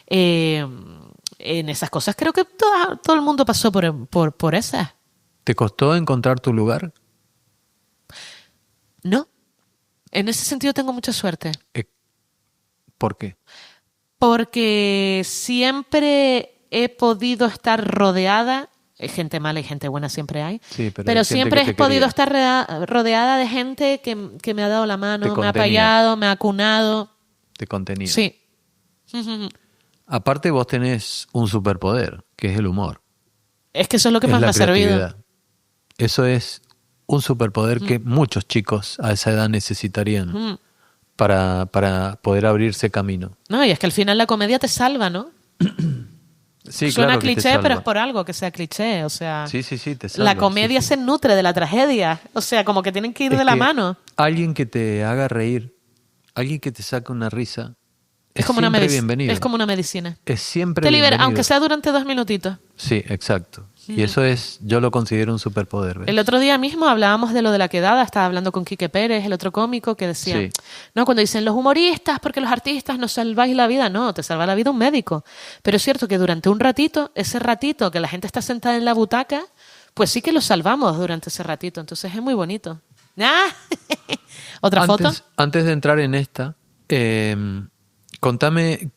En esas cosas creo que todo el mundo pasó por esas. ¿Te costó encontrar tu lugar? No. En ese sentido tengo mucha suerte. ¿Por qué? Porque siempre he podido estar rodeada, gente mala y gente buena siempre hay, Sí, pero pero hay gente siempre que he te podido quería. estar rodeada de gente que me ha dado la Te mano, me ha contenía. apoyado, me ha acunado. Te contenía. Sí. Aparte vos tenés un superpoder, que es el humor. Es que eso es lo que Es más me la ha servido. creatividad. Eso es un superpoder que muchos chicos a esa edad necesitarían para poder abrirse camino. No, y es que al final la comedia te salva, ¿no? Sí, Suena claro que te cliché, salva. pero es por algo que sea cliché. O sea, Sí, te salva. la comedia sí. se nutre de la tragedia. O sea, como que tienen que ir Es de la que mano. Alguien que te haga reír, alguien que te saque una risa, Es como una siempre medicina. bienvenido. Es como una medicina. Es siempre Te libera, bienvenido. aunque sea durante 2 minutitos. Sí, exacto. Y eso es, yo lo considero un superpoder. ¿ves? El otro día mismo hablábamos de lo de la quedada, estaba hablando con Quique Pérez, el otro cómico, que decía, Sí. no, cuando dicen los humoristas, porque los artistas nos salváis la vida, no, te salva la vida un médico. Pero es cierto que durante un ratito, ese ratito que la gente está sentada en la butaca, pues sí que lo salvamos durante ese ratito, entonces es muy bonito. ¡Ah! ¿Otra foto? Antes de entrar en esta, contame,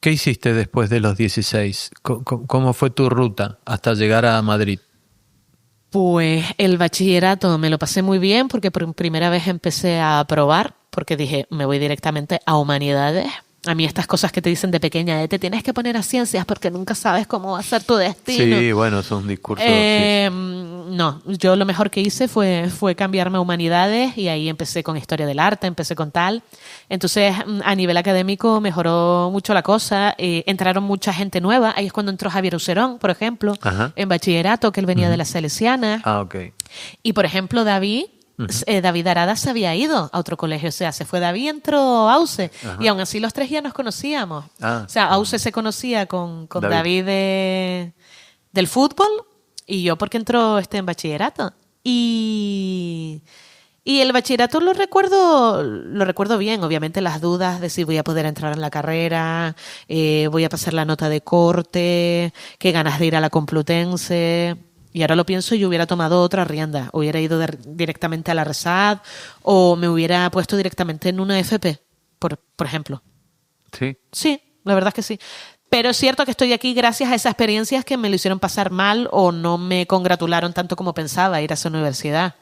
¿qué hiciste después de los 16? ¿Cómo fue tu ruta hasta llegar a Madrid? Pues el bachillerato me lo pasé muy bien porque por primera vez empecé a probar, porque dije, me voy directamente a humanidades. A mí estas cosas que te dicen de pequeña, te tienes que poner a ciencias porque nunca sabes cómo va a ser tu destino. Sí, bueno, son discursos. No, yo lo mejor que hice fue cambiarme a humanidades y ahí empecé con historia del arte, empecé con tal. Entonces, a nivel académico mejoró mucho la cosa. Entraron mucha gente nueva. Ahí es cuando entró Javier Userón, por ejemplo, Ajá. en bachillerato, que él venía de las Salesianas. Ah, ok. Y, por ejemplo, David Arada se había ido a otro colegio. O sea, se fue David, entró Auce. Y aún así los tres ya nos conocíamos. Ah. O sea, Auce se conocía con David. David del fútbol y yo porque entró en bachillerato. Y el bachillerato lo recuerdo bien. Obviamente las dudas de si voy a poder entrar en la carrera, voy a pasar la nota de corte, qué ganas de ir a la Complutense. Y ahora lo pienso, yo hubiera tomado otra rienda. Hubiera ido directamente a la RESAD o me hubiera puesto directamente en una FP, por ejemplo. Sí. Sí, la verdad es que sí. Pero es cierto que estoy aquí gracias a esas experiencias que me lo hicieron pasar mal o no me congratularon tanto como pensaba ir a esa universidad.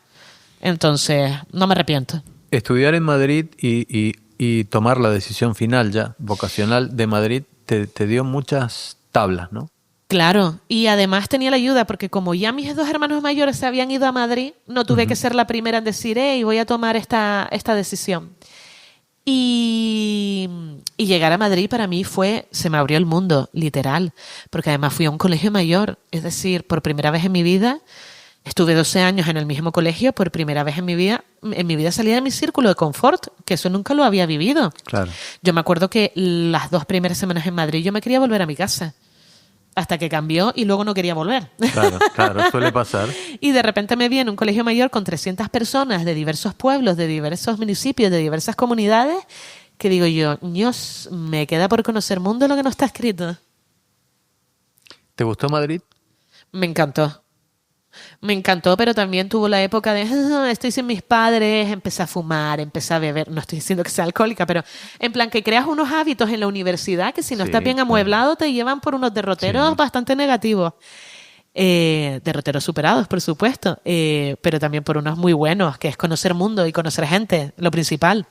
Entonces, no me arrepiento. Estudiar en Madrid y tomar la decisión final ya, vocacional de Madrid, te dio muchas tablas, ¿no? Claro, y además tenía la ayuda porque como ya mis 2 hermanos mayores se habían ido a Madrid, no tuve que ser la primera en decir, voy a tomar esta decisión. Y llegar a Madrid para mí se me abrió el mundo, literal, porque además fui a un colegio mayor, es decir, por primera vez en mi vida, estuve 12 años en el mismo colegio, por primera vez en mi vida salí de mi círculo de confort, que eso nunca lo había vivido. Claro. Yo me acuerdo que las 2 primeras semanas en Madrid yo me quería volver a mi casa. Hasta que cambió y luego no quería volver. Claro, suele pasar. Y de repente me vi en un colegio mayor con 300 personas de diversos pueblos, de diversos municipios, de diversas comunidades, que digo yo, Dios, me queda por conocer mundo lo que no está escrito. ¿Te gustó Madrid? Me encantó. Me encantó, pero también tuvo la época de estoy sin mis padres, empecé a fumar, empecé a beber. No estoy diciendo que sea alcohólica, pero en plan que creas unos hábitos en la universidad que si no Sí, estás bien claro. amueblado te llevan por unos derroteros Sí. bastante negativos. Derroteros superados, por supuesto, pero también por unos muy buenos, que es conocer mundo y conocer gente, lo principal.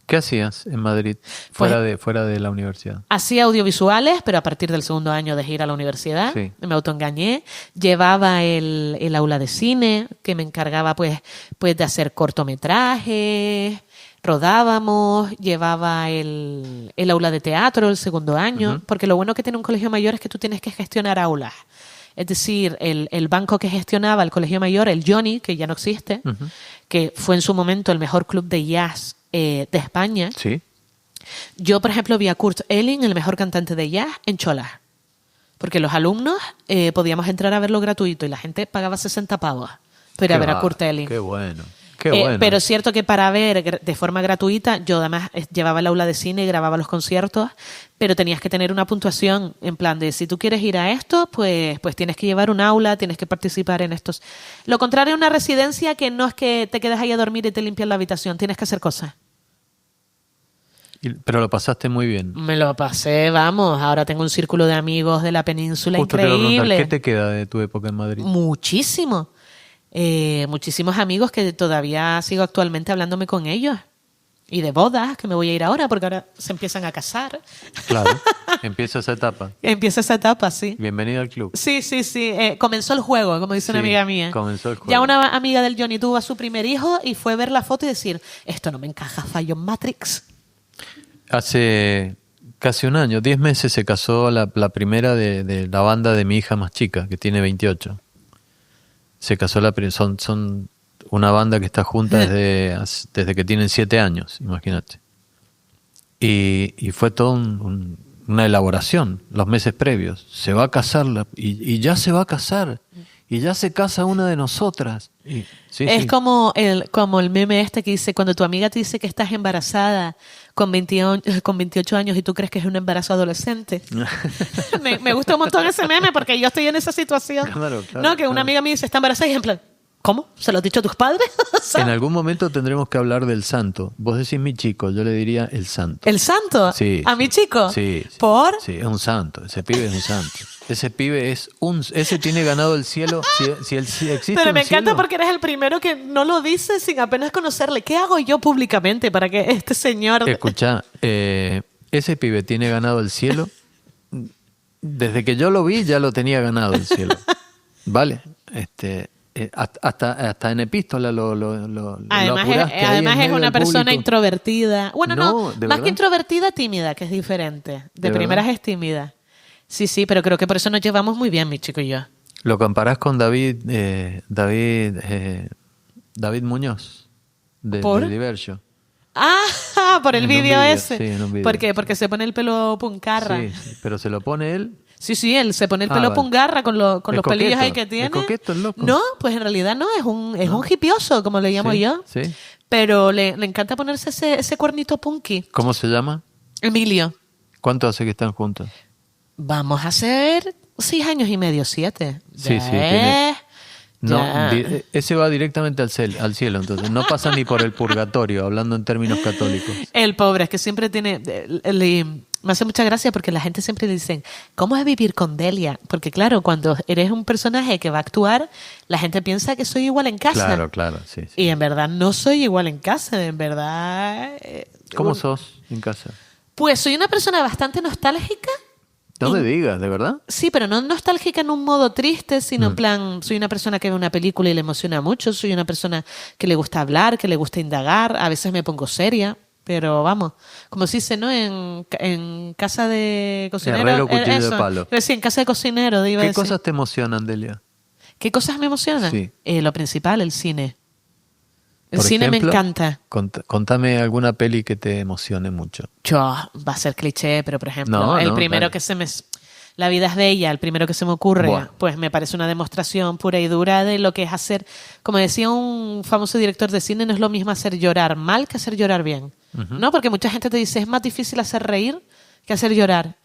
¿Qué hacías en Madrid fuera de la universidad? Hacía audiovisuales, pero a partir del segundo año dejé ir a la universidad. Sí. Me autoengañé. Llevaba el aula de cine, que me encargaba pues de hacer cortometrajes, rodábamos, llevaba el aula de teatro el segundo año, porque lo bueno que tiene un colegio mayor es que tú tienes que gestionar aulas. Es decir, el banco que gestionaba el colegio mayor, el Johnny, que ya no existe, que fue en su momento el mejor club de jazz de España. Sí. Yo, por ejemplo, vi a Kurt Elling, el mejor cantante de jazz, en Cholas. Porque los alumnos podíamos entrar a verlo gratuito y la gente pagaba 60 pavos para ver a Kurt Elling. Qué bueno. Qué bueno. Pero es cierto que para ver de forma gratuita, yo además llevaba el aula de cine y grababa los conciertos, pero tenías que tener una puntuación en plan de si tú quieres ir a esto, pues tienes que llevar un aula, tienes que participar en estos. Lo contrario, una residencia que no es que te quedes ahí a dormir y te limpian la habitación, tienes que hacer cosas. Pero lo pasaste muy bien. Me lo pasé, vamos, ahora tengo un círculo de amigos de la península Justo te iba a preguntar, increíble. ¿qué te queda de tu época en Madrid? Muchísimo. Muchísimos amigos que todavía sigo actualmente hablándome con ellos. Y de bodas, que me voy a ir ahora porque ahora se empiezan a casar. Claro, empieza esa etapa. Empieza esa etapa, sí. Bienvenido al club. Sí. Comenzó el juego, como dice una Sí, amiga mía. comenzó el juego. Ya una amiga del Johnny tuvo a su primer hijo y fue a ver la foto y decir, esto no me encaja, fallo en Matrix. Hace casi un año, 10 meses, se casó la primera de la banda de mi hija más chica, que tiene 28. Se casó son una banda que está junta desde que tienen 7 años, imagínate. Y fue todo una elaboración, los meses previos. Se va a casar y ya se va a casar. Y ya se casa una de nosotras. Es como el meme este que dice, cuando tu amiga te dice que estás embarazada con 28 años y tú crees que es un embarazo adolescente. me gusta un montón ese meme porque yo estoy en esa situación. Claro, ¿No? Que una amiga me dice, está embarazada y es en plan, ¿cómo? ¿Se lo has dicho a tus padres? O sea, En algún momento tendremos que hablar del santo. Vos decís mi chico, yo le diría el santo. ¿El santo? Sí. ¿A mi chico? Sí. ¿Por? Sí, es un santo. Ese pibe es un santo. Ese pibe ese tiene ganado el cielo. Si existe Pero un me encanta cielo. porque eres el primero que no lo dice sin apenas conocerle. ¿Qué hago yo públicamente para que este señor... Escuchá, ese pibe tiene ganado el cielo. Desde que yo lo vi ya lo tenía ganado el cielo. ¿Vale? Hasta en epístola lo apuraste ahí en Además es medio una del persona público. introvertida. Bueno, No, no, ¿de más verdad? que introvertida, tímida, que es diferente. De ¿De primeras verdad? es tímida. Sí, pero creo que por eso nos llevamos muy bien, mi chico y yo. Lo comparás con David Muñoz ¿Por? de Divergio. Ah, por el En un vídeo vídeo, ese. sí, en un vídeo. ¿Por qué? Porque se pone el pelo puncarra. Sí, pero se lo pone él. Sí, él se pone el Ah, pelo vale. pungarra con los Es pelillos ahí coqueto, que tiene. es coqueto el loco. No, pues en realidad no, es un hipioso, como le llamo Sí, yo. sí. Pero le encanta ponerse ese cuernito punky. ¿Cómo se llama? Emilio, ¿Cuánto hace que están juntos? vamos a hacer 6 años y medio, 7. Sí, Ya tiene- es. No, Ya. ese va directamente al cielo, entonces no pasa ni por el purgatorio, hablando en términos católicos. El pobre, es que siempre tiene... me hace mucha gracia porque la gente siempre le dicen, ¿cómo es vivir con Delia? Porque claro, cuando eres un personaje que va a actuar, la gente piensa que soy igual en casa. Claro, sí. Y en verdad no soy igual en casa, en verdad... ¿Cómo sos en casa? Pues soy una persona bastante nostálgica. No me digas, ¿de verdad? Sí, pero no nostálgica en un modo triste, sino en plan, soy una persona que ve una película y le emociona mucho, soy una persona que le gusta hablar, que le gusta indagar, a veces me pongo seria, pero vamos, como se dice, ¿no? En casa de cocinero. Herrero, cuchillo de palo. Sí, en casa de cocinero, iba a ¿Qué decir. cosas te emocionan, Delia? ¿Qué cosas me emocionan? Sí. Lo principal, el cine. El Por cine ejemplo, me encanta. Contame alguna peli que te emocione mucho. Va a ser cliché, pero por ejemplo, No, el no, primero dale. que se me... La vida es bella, el primero que se me ocurre, Buah. pues me parece una demostración pura y dura de lo que es hacer, como decía un famoso director de cine, no es lo mismo hacer llorar mal que hacer llorar bien. ¿No? Porque mucha gente te dice, es más difícil hacer reír que hacer llorar.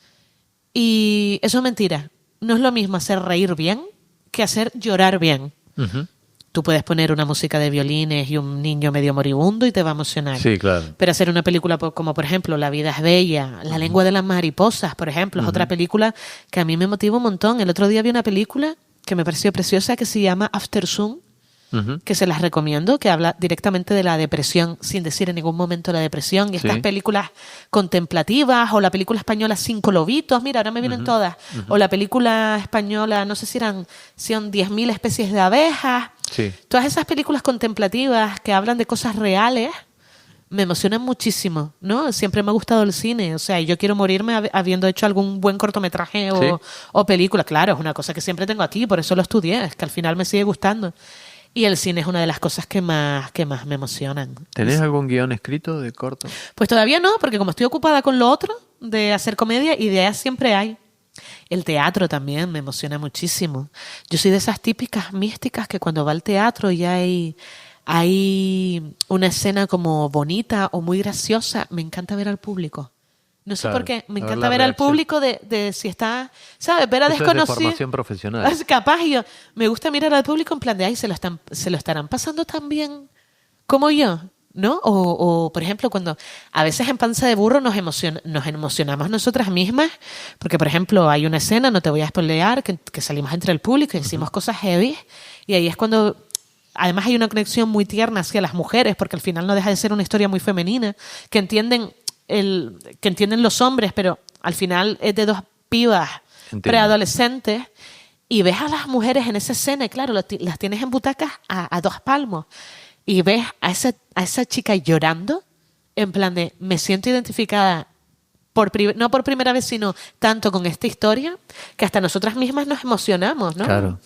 Y eso es mentira. No es lo mismo hacer reír bien que hacer llorar bien. Ujú. Tú puedes poner una música de violines y un niño medio moribundo y te va a emocionar. Sí, claro. Pero hacer una película como, por ejemplo, La vida es bella, La lengua de las mariposas, por ejemplo, es otra película que a mí me motiva un montón. El otro día vi una película que me pareció preciosa que se llama After Sun, Ujú. que se las recomiendo, que habla directamente de la depresión, sin decir en ningún momento la depresión. Y estas Sí. películas contemplativas, o la película española Cinco lobitos, mira, ahora me vienen todas. O la película española, no sé si eran 10.000 especies de abejas. Sí. Todas esas películas contemplativas que hablan de cosas reales me emocionan muchísimo, ¿no? Siempre me ha gustado el cine, o sea, yo quiero morirme habiendo hecho algún buen cortometraje Sí. o película. Claro, es una cosa que siempre tengo aquí, por eso lo estudié, es que al final me sigue gustando. Y el cine es una de las cosas que más me emocionan. ¿Tenés algún guión escrito de corto? Pues todavía no, porque como estoy ocupada con lo otro, de hacer comedia, ideas siempre hay. El teatro también me emociona muchísimo. Yo soy de esas típicas místicas que cuando va al teatro y hay una escena como bonita o muy graciosa, me encanta ver al público. No sé Claro, por qué, me a ver encanta la ver al reacción. público de si está, ¿sabes? Ver a Eso es de desconocidos. formación profesional. Es capaz, y yo me gusta mirar al público en plan de, ay, se lo estarán pasando tan bien como yo, ¿no? O por ejemplo, cuando a veces en Panza de Burro nos emocionamos nosotras mismas, porque, por ejemplo, hay una escena, no te voy a spoilear, que salimos entre el público y decimos cosas heavy, y ahí es cuando... Además hay una conexión muy tierna hacia las mujeres, porque al final no deja de ser una historia muy femenina, que entienden los hombres, pero al final es de dos pibas Entiendo. preadolescentes, y ves a las mujeres en esa escena, y claro, las tienes en butacas a 2 palmos, y ves a esa chica llorando, en plan de, me siento identificada no por primera vez, sino tanto con esta historia, que hasta nosotras mismas nos emocionamos, ¿no? Claro,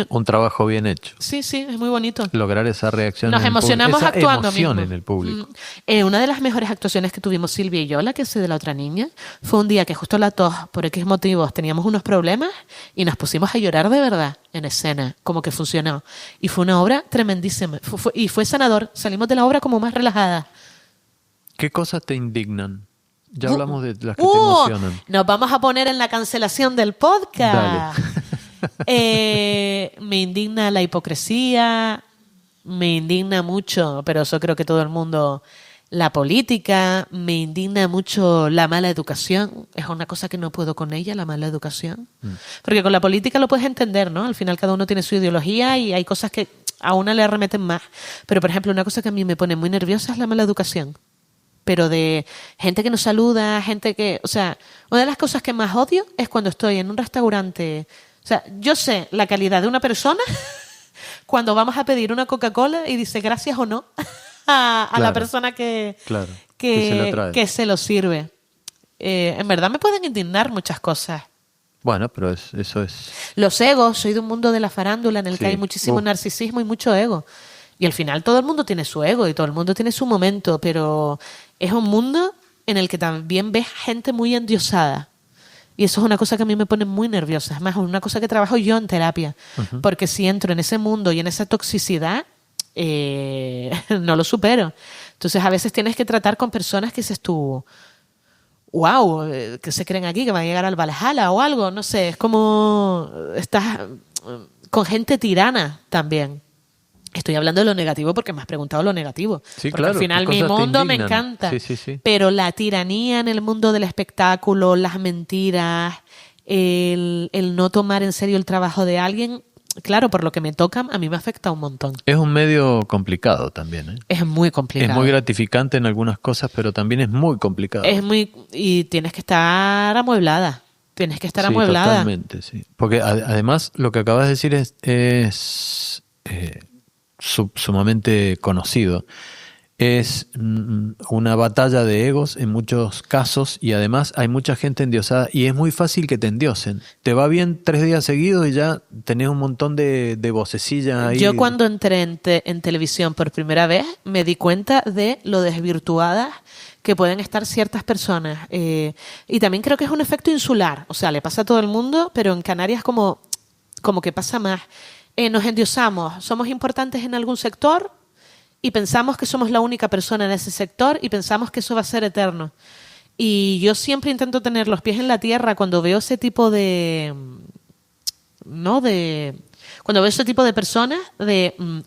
un trabajo bien hecho. Sí, es muy bonito. Lograr esa reacción. Nos emocionamos esa actuando emoción mismo. en el público. Una de las mejores actuaciones que tuvimos Silvia y yo, la que sé de la otra niña, fue un día que justo la tos, por X motivos, teníamos unos problemas y nos pusimos a llorar de verdad en escena, como que funcionó. Y fue una obra tremendísima. Y fue sanador. Salimos de la obra como más relajadas. ¿Qué cosas te indignan? Ya hablamos de las que te emocionan. Nos vamos a poner en la cancelación del podcast. Me indigna la hipocresía, me indigna mucho, pero eso creo que todo el mundo, la política, me indigna mucho la mala educación. Es una cosa que no puedo con ella, la mala educación. Porque con la política lo puedes entender, ¿no? Al final cada uno tiene su ideología y hay cosas que a una le arremeten más. Pero, por ejemplo, una cosa que a mí me pone muy nerviosa es la mala educación. Pero de gente que nos saluda, gente que... O sea, una de las cosas que más odio es cuando estoy en un restaurante. O sea, yo sé la calidad de una persona cuando vamos a pedir una Coca-Cola y dice gracias o no a la persona que se lo sirve. En verdad me pueden indignar muchas cosas. Bueno, pero eso es... Los egos. Soy de un mundo de la farándula en el que hay muchísimo narcisismo y mucho ego. Y al final todo el mundo tiene su ego y todo el mundo tiene su momento, pero es un mundo en el que también ves gente muy endiosada. Y eso es una cosa que a mí me pone muy nerviosa. Es más, una cosa que trabajo yo en terapia. Porque si entro en ese mundo y en esa toxicidad, no lo supero. Entonces a veces tienes que tratar con personas que dices tú, wow, que se creen aquí, que van a llegar al Valhalla o algo. No sé, es como estás con gente tirana también. Estoy hablando de lo negativo porque me has preguntado lo negativo. Sí, porque claro, al final mi mundo me encanta. Sí. Pero la tiranía en el mundo del espectáculo, las mentiras, el no tomar en serio el trabajo de alguien, claro, por lo que me toca, a mí me afecta un montón. Es un medio complicado también, ¿eh? Es muy complicado. Es muy gratificante en algunas cosas, pero también es muy complicado. Y tienes que estar amueblada. Tienes que estar amueblada. Totalmente, sí. Porque además lo que acabas de decir es sumamente conocido. Es una batalla de egos en muchos casos y además hay mucha gente endiosada y es muy fácil que te endiosen. Te va bien 3 días seguidos y ya tenés un montón de vocecillas ahí. Yo cuando entré en televisión por primera vez me di cuenta de lo desvirtuadas que pueden estar ciertas personas. Y también creo que es un efecto insular. O sea, le pasa a todo el mundo, pero en Canarias como que pasa más. Nos endiosamos, somos importantes en algún sector y pensamos que somos la única persona en ese sector y pensamos que eso va a ser eterno. Y yo siempre intento tener los pies en la tierra cuando veo ese tipo de... Cuando veo ese tipo de personas,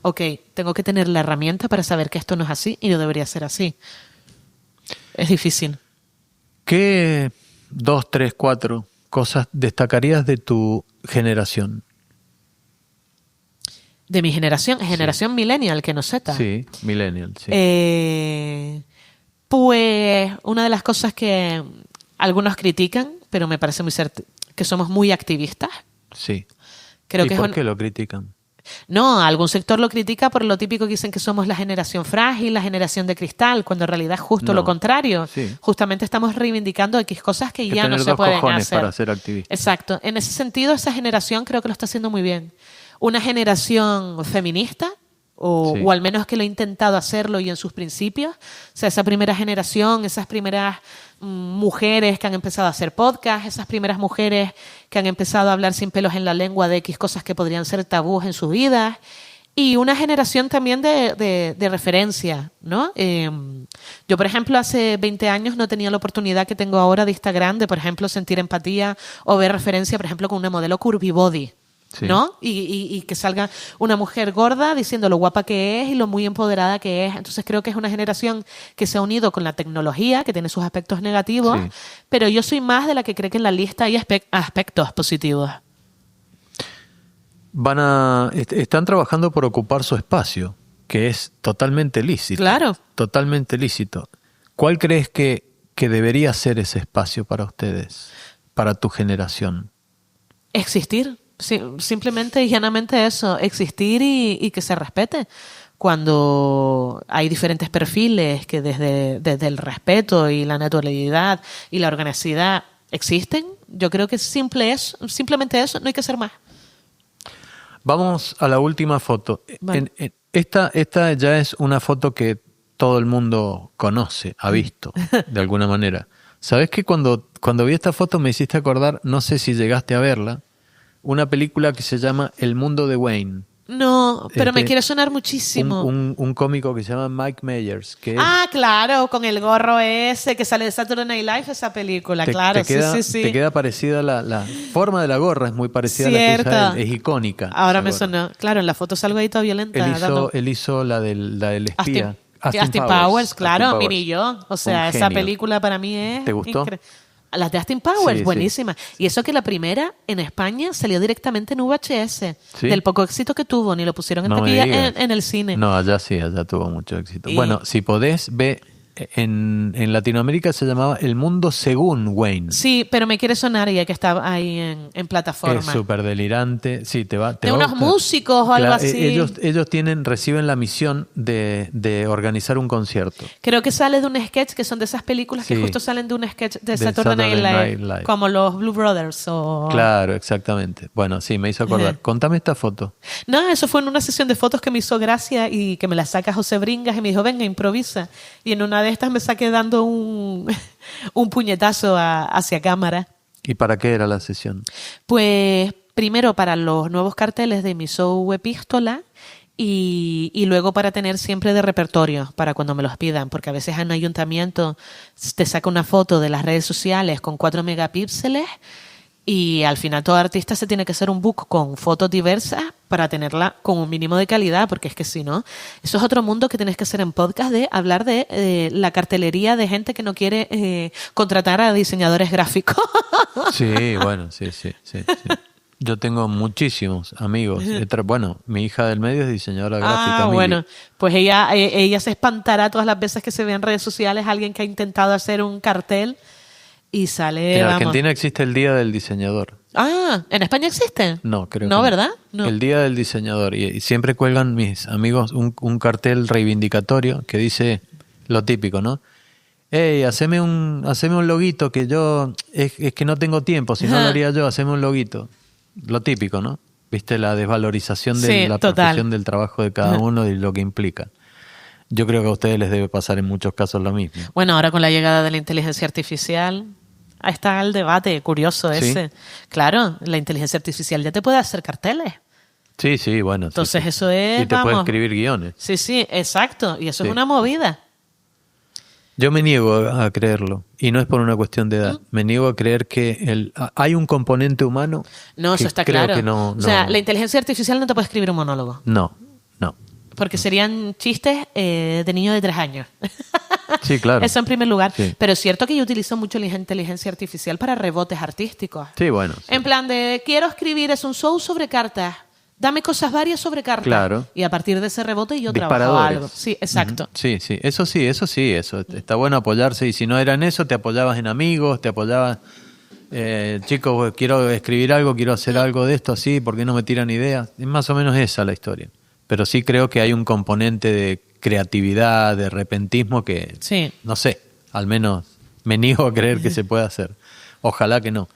ok, tengo que tener la herramienta para saber que esto no es así y no debería ser así. Es difícil. ¿Qué 2, 3, 4 cosas destacarías de tu generación? De mi generación, generación millennial, que no Z. Sí, millennial, sí. Pues una de las cosas que algunos critican, pero me parece muy cierto, que somos muy activistas. Sí. Creo ¿Y que por qué lo critican? No, algún sector lo critica por lo típico que dicen que somos la generación frágil, la generación de cristal, cuando en realidad es justo lo contrario. Sí. Justamente estamos reivindicando X cosas que ya no se pueden hacer. Tener 2 cojones para ser activista. Exacto. En ese sentido, esa generación creo que lo está haciendo muy bien. Una generación feminista, o al menos que lo ha intentado hacerlo y en sus principios. O sea, esa primera generación, esas primeras mujeres que han empezado a hacer podcast, esas primeras mujeres que han empezado a hablar sin pelos en la lengua de X cosas que podrían ser tabús en sus vidas. Y una generación también de referencia, ¿no? Yo, por ejemplo, hace 20 años no tenía la oportunidad que tengo ahora de Instagram de, por ejemplo, sentir empatía o ver referencia, por ejemplo, con una modelo curvy body. Sí. ¿No? Y que salga una mujer gorda diciendo lo guapa que es y lo muy empoderada que es. Entonces creo que es una generación que se ha unido con la tecnología, que tiene sus aspectos negativos, pero yo soy más de la que cree que en la lista hay aspectos positivos. Están trabajando por ocupar su espacio, que es totalmente lícito. Claro. Totalmente lícito. ¿Cuál crees que debería ser ese espacio para ustedes, para tu generación? Existir. Sí, simplemente y llanamente eso, existir y que se respete. cuando hay diferentes perfiles que desde el respeto y la naturalidad y la organicidad existen, yo creo que simplemente eso, no hay que hacer más. Vamos a la última foto. Vale. Esta ya es una foto que todo el mundo conoce, ha visto, de alguna manera. ¿Sabes que cuando vi esta foto me hiciste acordar, no sé si llegaste a verla, una película que se llama El mundo de Wayne? No, pero me quiere sonar muchísimo. Un cómico que se llama Mike Myers. Que claro, con el gorro ese que sale de Saturday Night Live, esa película, claro, sí. Te queda parecida la forma de la gorra, es muy parecida a la que usa él, es icónica. Ahora me sonó, claro, en la foto salgo ahí toda violenta. Él hizo la del espía. Austin Powers, claro, Austin Powers. Mini yo. O sea, Un esa genio. película para mí es... ¿Te gustó? Las de Austin Powers, Sí, buenísima. Y eso que la primera en España salió directamente en VHS. ¿Sí? Del poco éxito que tuvo, ni lo pusieron en No me taquilla digas. en el cine. No, allá tuvo mucho éxito. Y- Bueno, si podés, ve, en Latinoamérica se llamaba El mundo según Wayne. Sí, pero me quiere sonar ya que está ahí en plataforma. Es súper delirante. Sí, te va De a unos gustar. músicos o algo Claro, así. Ellos reciben la misión de organizar un concierto. Creo que sale de un sketch, que son de esas películas que Sí. justo salen de un sketch de De Saturday Night Saturday Night Live, Live. como los Blue Brothers o... Claro, exactamente. Bueno, sí, me hizo acordar. Contame esta foto. No, eso fue en una sesión de fotos que me hizo gracia y que me la saca José Bringas y me dijo, venga, improvisa. Y en una de estas me saqué dando un puñetazo hacia cámara. ¿Y para qué era la sesión? Pues primero para los nuevos carteles de mi show Epístola y luego para tener siempre de repertorio para cuando me los pidan, porque a veces en un ayuntamiento te saca una foto de las redes sociales con 4 megapíxeles y al final todo artista se tiene que hacer un book con fotos diversas para tenerla con un mínimo de calidad, porque es que si no, eso es otro mundo que tienes que hacer en podcast, de hablar de la cartelería de gente que no quiere contratar a diseñadores gráficos. Sí, bueno, sí. Yo tengo muchísimos amigos. Bueno, mi hija del medio es diseñadora gráfica. Mili. Bueno, pues ella se espantará todas las veces que se ve en redes sociales alguien que ha intentado hacer un cartel y sale, En vamos. Argentina existe el Día del Diseñador. ¿En España existe? No, creo No, que ¿verdad? No. El Día del Diseñador. Y siempre cuelgan mis amigos un cartel reivindicatorio que dice lo típico, ¿no? Hey, haceme un loguito que yo... Es que no tengo tiempo, si no lo haría yo, haceme un loguito. Lo típico, ¿no? Viste, la desvalorización de Sí, la total. profesión del trabajo de cada uno y lo que implica. Yo creo que a ustedes les debe pasar en muchos casos lo mismo. Bueno, ahora con la llegada de la inteligencia artificial, ahí está el debate curioso Sí. ese. Claro, la inteligencia artificial ya te puede hacer carteles. Sí, bueno. sí, Entonces sí. eso es, Y te puede vamos. escribir guiones. Sí, exacto. Y eso Sí. es una movida. Yo me niego a creerlo, y no es por una cuestión de edad. Me niego a creer que hay un componente humano. No, que eso está creo claro. que no, O sea, no. la inteligencia artificial no te puede escribir un monólogo. No. Porque serían chistes de niños de 3 años. Sí, claro. Eso en primer lugar. Sí. Pero es cierto que yo utilizo mucho la inteligencia artificial para rebotes artísticos. Sí, bueno. sí. En plan de, quiero escribir, es un show sobre cartas. Dame cosas varias sobre cartas. Claro. Y a partir de ese rebote yo trabajo Disparadores. algo. Sí, exacto. Sí. Eso sí. Está bueno apoyarse. Y si no era en eso, te apoyabas en amigos, te apoyabas... chicos, quiero escribir algo, quiero hacer algo de esto así, ¿por qué no me tiran ideas? Es más o menos esa la historia. Pero sí creo que hay un componente de creatividad, de repentismo que, Sí. no sé, al menos me niego a creer que se pueda hacer. Ojalá que no.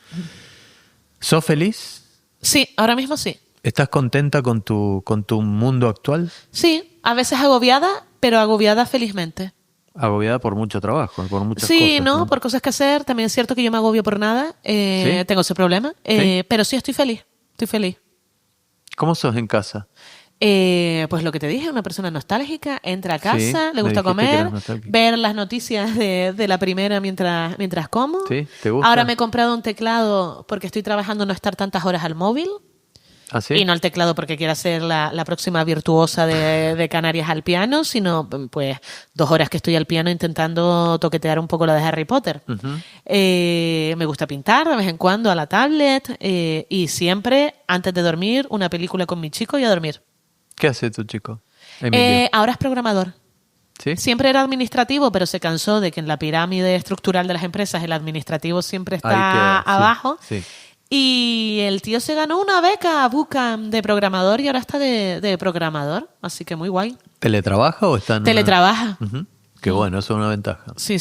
¿Sos feliz? Sí, ahora mismo sí. ¿Estás contenta con tu mundo actual? Sí, a veces agobiada, pero agobiada felizmente. Agobiada por mucho trabajo, por muchas Sí, cosas. ¿no? Por cosas que hacer. También es cierto que yo me agobio por nada. ¿Sí? Tengo ese problema. ¿Sí? Pero sí estoy feliz. Estoy feliz. ¿Cómo sos en casa? Pues lo que te dije, una persona nostálgica, entra a Sí, casa, me le gusta dijiste que comer, eras nostálgica. ver las noticias de la primera mientras como. Sí, ¿te gusta? Ahora me he comprado un teclado porque estoy trabajando no estar tantas horas al móvil. ¿Ah, sí? Y no el teclado porque quiera ser la próxima virtuosa de Canarias al piano, sino pues 2 horas que estoy al piano intentando toquetear un poco la de Harry Potter. Me gusta pintar de vez en cuando a la tablet y siempre antes de dormir una película con mi chico y a dormir. ¿Qué hace tu chico? Emilio. Ahora es programador. ¿Sí? Siempre era administrativo, pero se cansó de que en la pirámide estructural de las empresas el administrativo siempre Ahí está queda, sí, abajo. sí. Y el tío se ganó una beca BUCAM de programador y ahora está de programador. Así que muy guay. ¿Teletrabaja o está en Teletrabaja. Ujú. Qué bueno, eso es una ventaja. Sí.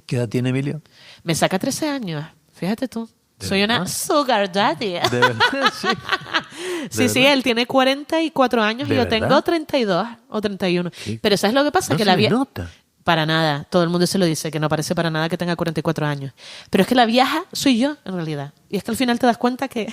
¿Qué edad tiene Emilio? Me saca 13 años. Fíjate tú. ¿De Soy verdad? una sugar daddy. ¿De verdad? Sí. Sí, él tiene 44 años y ¿De yo verdad? tengo 32 o 31. ¿Qué? Pero ¿sabes lo que pasa? No Que se la le nota. Para nada. Todo el mundo se lo dice, que no parece para nada que tenga 44 años. Pero es que la vieja soy yo, en realidad. Y es que al final te das cuenta que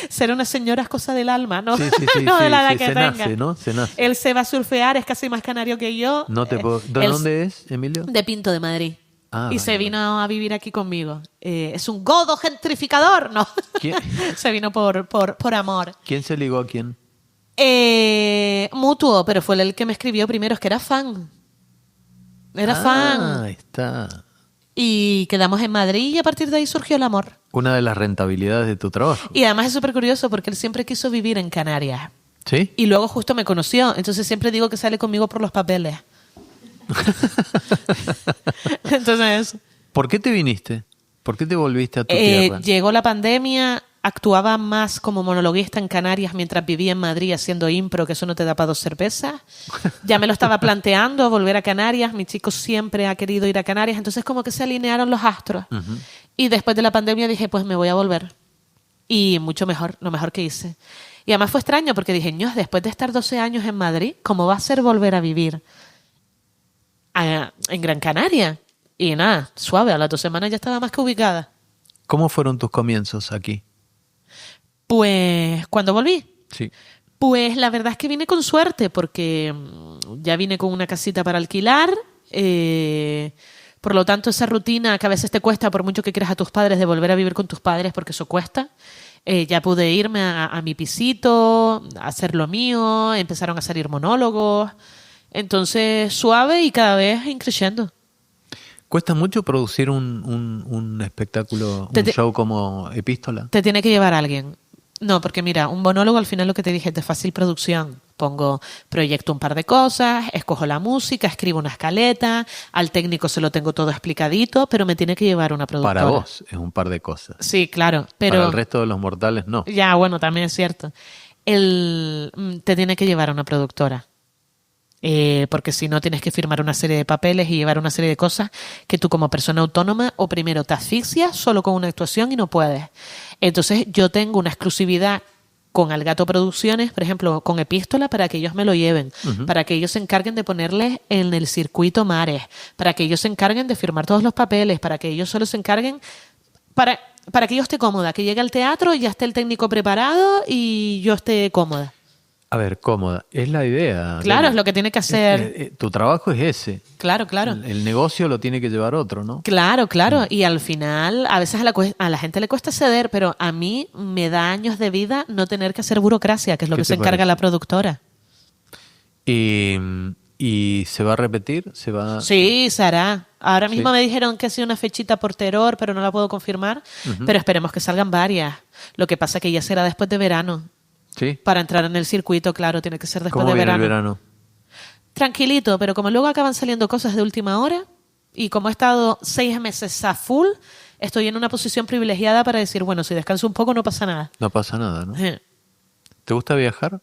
ser una señora es cosa del alma, ¿no? Sí, No de la edad sí, que se tenga. nace, ¿no? Se nace. Él se va a surfear, es casi más canario que yo. No te puedo... ¿De Él- dónde es, Emilio? De Pinto, de Madrid. Ah, y vale, se vale. vino a vivir aquí conmigo. Es un godo gentrificador, ¿no? ¿Quién? Se vino por amor. ¿Quién se ligó a quién? Mutuo, pero fue el que me escribió primero, es que era fan. Era fan. Ahí está. Y quedamos en Madrid y a partir de ahí surgió el amor. Una de las rentabilidades de tu trabajo. Y además es súper curioso porque él siempre quiso vivir en Canarias. ¿Sí? Y luego justo me conoció. Entonces siempre digo que sale conmigo por los papeles. Entonces, ¿Por qué te viniste? ¿Por qué te volviste a tu tierra? llegó la pandemia, actuaba más como monologuista en Canarias mientras vivía en Madrid haciendo impro, que eso no te da para 2 cervezas. Ya me lo estaba planteando, volver a Canarias. Mi chico siempre ha querido ir a Canarias. Entonces como que se alinearon los astros. Y después de la pandemia dije, pues me voy a volver. Y mucho mejor, lo mejor que hice. Y además fue extraño porque dije, ño, después de estar 12 años en Madrid, ¿cómo va a ser volver a vivir en Gran Canaria? Y nada, suave, a las 2 semanas ya estaba más que ubicada. ¿Cómo fueron tus comienzos aquí? Pues cuando volví, Sí. pues la verdad es que vine con suerte porque ya vine con una casita para alquilar. Por lo tanto, esa rutina que a veces te cuesta, por mucho que quieras a tus padres, de volver a vivir con tus padres, porque eso cuesta. Ya pude irme a mi pisito, a hacer lo mío, empezaron a salir monólogos. Entonces, suave y cada vez increciendo. ¿Cuesta mucho producir un espectáculo, un show como Epístola? Te tiene que llevar alguien. No, porque mira, un monólogo al final lo que te dije es de fácil producción. Proyecto un par de cosas, escojo la música, escribo una escaleta, al técnico se lo tengo todo explicadito, pero me tiene que llevar una productora. Para vos es un par de cosas. Sí, claro, pero... Para el resto de los mortales no. Ya, bueno, también es cierto. Te tiene que llevar una productora. Porque si no tienes que firmar una serie de papeles y llevar una serie de cosas que tú como persona autónoma o primero te asfixias solo con una actuación y no puedes. Entonces yo tengo una exclusividad con Algato Producciones, por ejemplo, con Epístola, para que ellos me lo lleven, para que ellos se encarguen de ponerles en el circuito mares, para que ellos se encarguen de firmar todos los papeles, para que ellos solo se encarguen para que yo esté cómoda, que llegue al teatro y ya esté el técnico preparado y yo esté cómoda. A ver, cómoda. Es la idea. Claro, es lo que tiene que hacer. Tu trabajo es ese. Claro, claro. El negocio lo tiene que llevar otro, ¿no? Claro, claro. Y al final, a veces a la gente le cuesta ceder, pero a mí me da años de vida no tener que hacer burocracia, que es lo ¿Qué que se te encarga parece? la productora. ¿Y se va a repetir? ¿Se va? Sí, se hará. Ahora mismo Sí. me dijeron que ha sido una fechita por terror, pero no la puedo confirmar. Pero esperemos que salgan varias. Lo que pasa que ya será después de verano. ¿Sí? Para entrar en el circuito, claro, tiene que ser después ¿Cómo de viene verano. el verano? Tranquilito, pero como luego acaban saliendo cosas de última hora y como he estado 6 meses a full, estoy en una posición privilegiada para decir, bueno, si descanso un poco no pasa nada. No pasa nada, ¿no? Eh. ¿Te gusta viajar?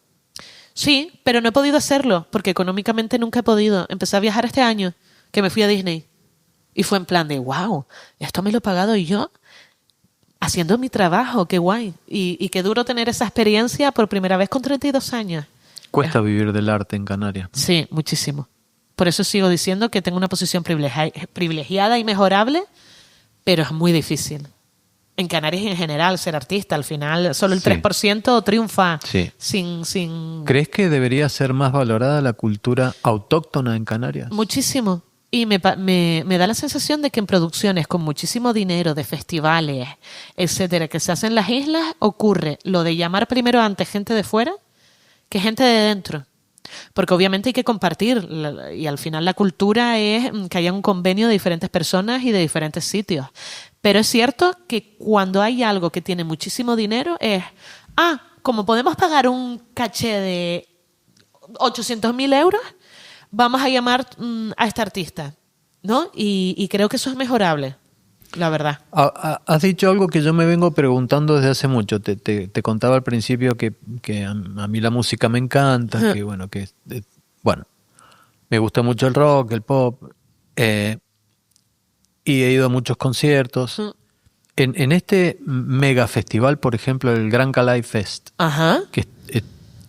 Sí, pero no he podido hacerlo porque económicamente nunca he podido. Empecé a viajar este año, que me fui a Disney. Y fue en plan de, wow, esto me lo he pagado yo haciendo mi trabajo, qué guay. Y qué duro tener esa experiencia por primera vez con 32 años. Cuesta vivir del arte en Canarias. Sí, muchísimo. Por eso sigo diciendo que tengo una posición privilegiada y mejorable, pero es muy difícil. En Canarias en general, ser artista, al final solo el Sí. 3% triunfa Sí. sin ¿Crees que debería ser más valorada la cultura autóctona en Canarias? muchísimo. Y me da la sensación de que en producciones con muchísimo dinero, de festivales, etcétera, que se hacen en las islas, ocurre lo de llamar primero antes gente de fuera que gente de dentro. Porque obviamente hay que compartir y al final la cultura es que haya un convenio de diferentes personas y de diferentes sitios. Pero es cierto que cuando hay algo que tiene muchísimo dinero es, como podemos pagar un caché de 800.000 euros, vamos a llamar a este artista, ¿no? Y creo que eso es mejorable. la verdad. Has dicho algo que yo me vengo preguntando desde hace mucho. Te contaba al principio que a mí la música me encanta, que me gusta mucho el rock, el pop, y he ido a muchos conciertos. En este mega festival, por ejemplo, el Gran Calais Fest, Ajá. que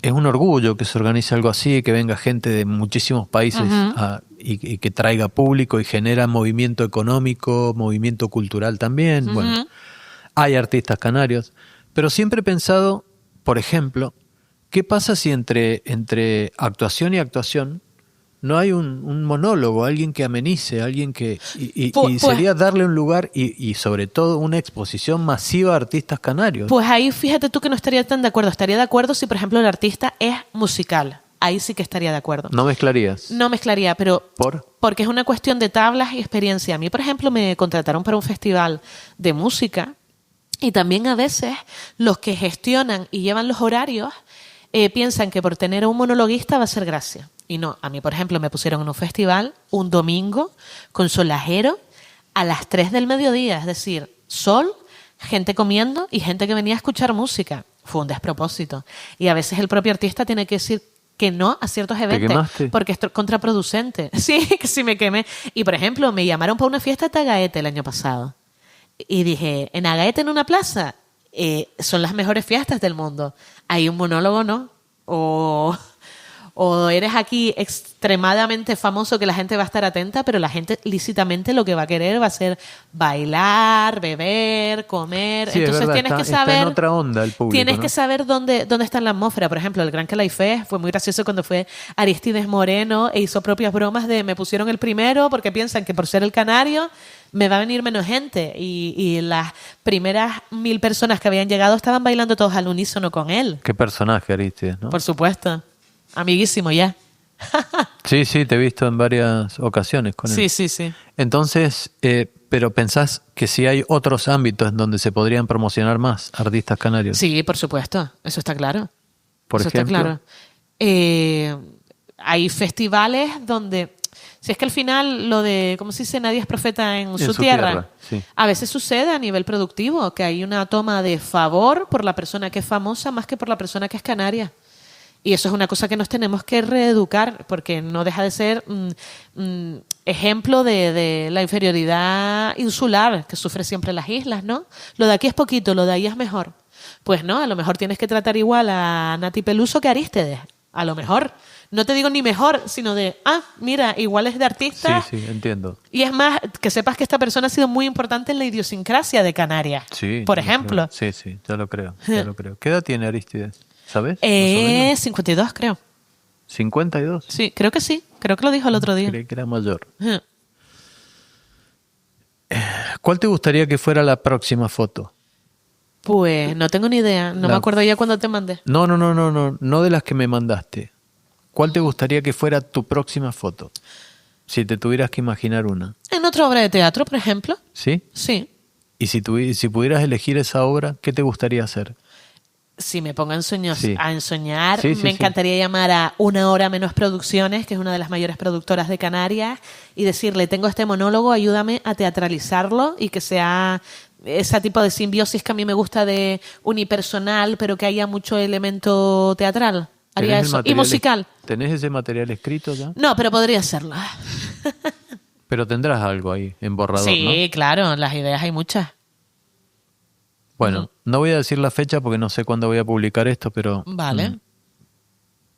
es un orgullo que se organice algo así, que venga gente de muchísimos países y que traiga público y genera movimiento económico, movimiento cultural también. Bueno, hay artistas canarios, pero siempre he pensado, por ejemplo, ¿qué pasa si entre actuación y actuación no hay un monólogo, alguien que amenice, alguien que... Y sería darle un lugar y sobre todo una exposición masiva a artistas canarios. Pues ahí fíjate tú que no estaría tan de acuerdo. Estaría de acuerdo si, por ejemplo, el artista es musical. Ahí sí que estaría de acuerdo. ¿No mezclarías? No mezclaría, pero... Porque es una cuestión de tablas y experiencia. A mí, por ejemplo, me contrataron para un festival de música y también a veces los que gestionan y llevan los horarios piensan que por tener a un monologuista va a ser gracia. Y no, a mí, por ejemplo, me pusieron en un festival un domingo con solajero a las 3 del mediodía. Es decir, sol, gente comiendo y gente que venía a escuchar música. Fue un despropósito. Y a veces el propio artista tiene que decir que no a ciertos eventos. ¿Te quemaste? Porque es contraproducente. Sí, que sí me quemé. Y, por ejemplo, me llamaron para una fiesta de Tagaete el año pasado. Y dije, en Agaete, en una plaza, son las mejores fiestas del mundo. Hay un monólogo, ¿no? O eres aquí extremadamente famoso que la gente va a estar atenta, pero la gente lícitamente lo que va a querer va a ser bailar, beber, comer. Sí, entonces es verdad, tienes que saber... está en otra onda el público, Tienes ¿no? que saber dónde está la atmósfera. Por ejemplo, el Gran Calais Fest fue muy gracioso cuando fue Aristides Moreno e hizo propias bromas de me pusieron el primero porque piensan que por ser el canario me va a venir menos gente. Y las primeras 1000 personas que habían llegado estaban bailando todos al unísono con él. Qué personaje, Aristides, ¿no? Por supuesto. Amiguísimo ya. Sí, te he visto en varias ocasiones con él. Sí. Entonces, pero ¿pensás que sí hay otros ámbitos en donde se podrían promocionar más artistas canarios? Sí, por supuesto. Eso está claro. Por Eso ejemplo. está claro. Hay festivales donde... Si es que al final lo de, ¿cómo se dice? Nadie es profeta en su tierra. Sí. A veces sucede a nivel productivo que hay una toma de favor por la persona que es famosa más que por la persona que es canaria. Y eso es una cosa que nos tenemos que reeducar porque no deja de ser ejemplo de la inferioridad insular que sufre siempre las islas, ¿no? Lo de aquí es poquito, lo de ahí es mejor. Pues no, a lo mejor tienes que tratar igual a Nati Peluso que a Arístedes. A lo mejor. No te digo ni mejor, sino mira, igual es de artistas. Sí, entiendo. Y es más, que sepas que esta persona ha sido muy importante en la idiosincrasia de Canarias. Sí. Por ejemplo. Sí, ya lo creo. ¿Qué edad tiene Arístides? ¿Sabes? 52, creo. ¿52? Sí, creo que sí. Creo que lo dijo el otro día. Creí que era mayor. ¿Cuál te gustaría que fuera la próxima foto? Pues no tengo ni idea. No me acuerdo ya cuando te mandé. No de las que me mandaste. ¿Cuál te gustaría que fuera tu próxima foto? Si te tuvieras que imaginar una. En otra obra de teatro, por ejemplo. ¿Sí? Sí. Y si pudieras elegir esa obra, ¿qué te gustaría hacer? Si me pongo a ensoñar, Sí, me encantaría llamar a Una Hora Menos Producciones, que es una de las mayores productoras de Canarias, y decirle, tengo este monólogo, ayúdame a teatralizarlo y que sea ese tipo de simbiosis que a mí me gusta de unipersonal, pero que haya mucho elemento teatral. Haría eso. Y musical. ¿Tenés ese material escrito ya? No, pero podría serlo. Pero tendrás algo ahí en borrador, ¿no? Sí, claro, las ideas hay muchas. Bueno, no voy a decir la fecha porque no sé cuándo voy a publicar esto, pero... Vale.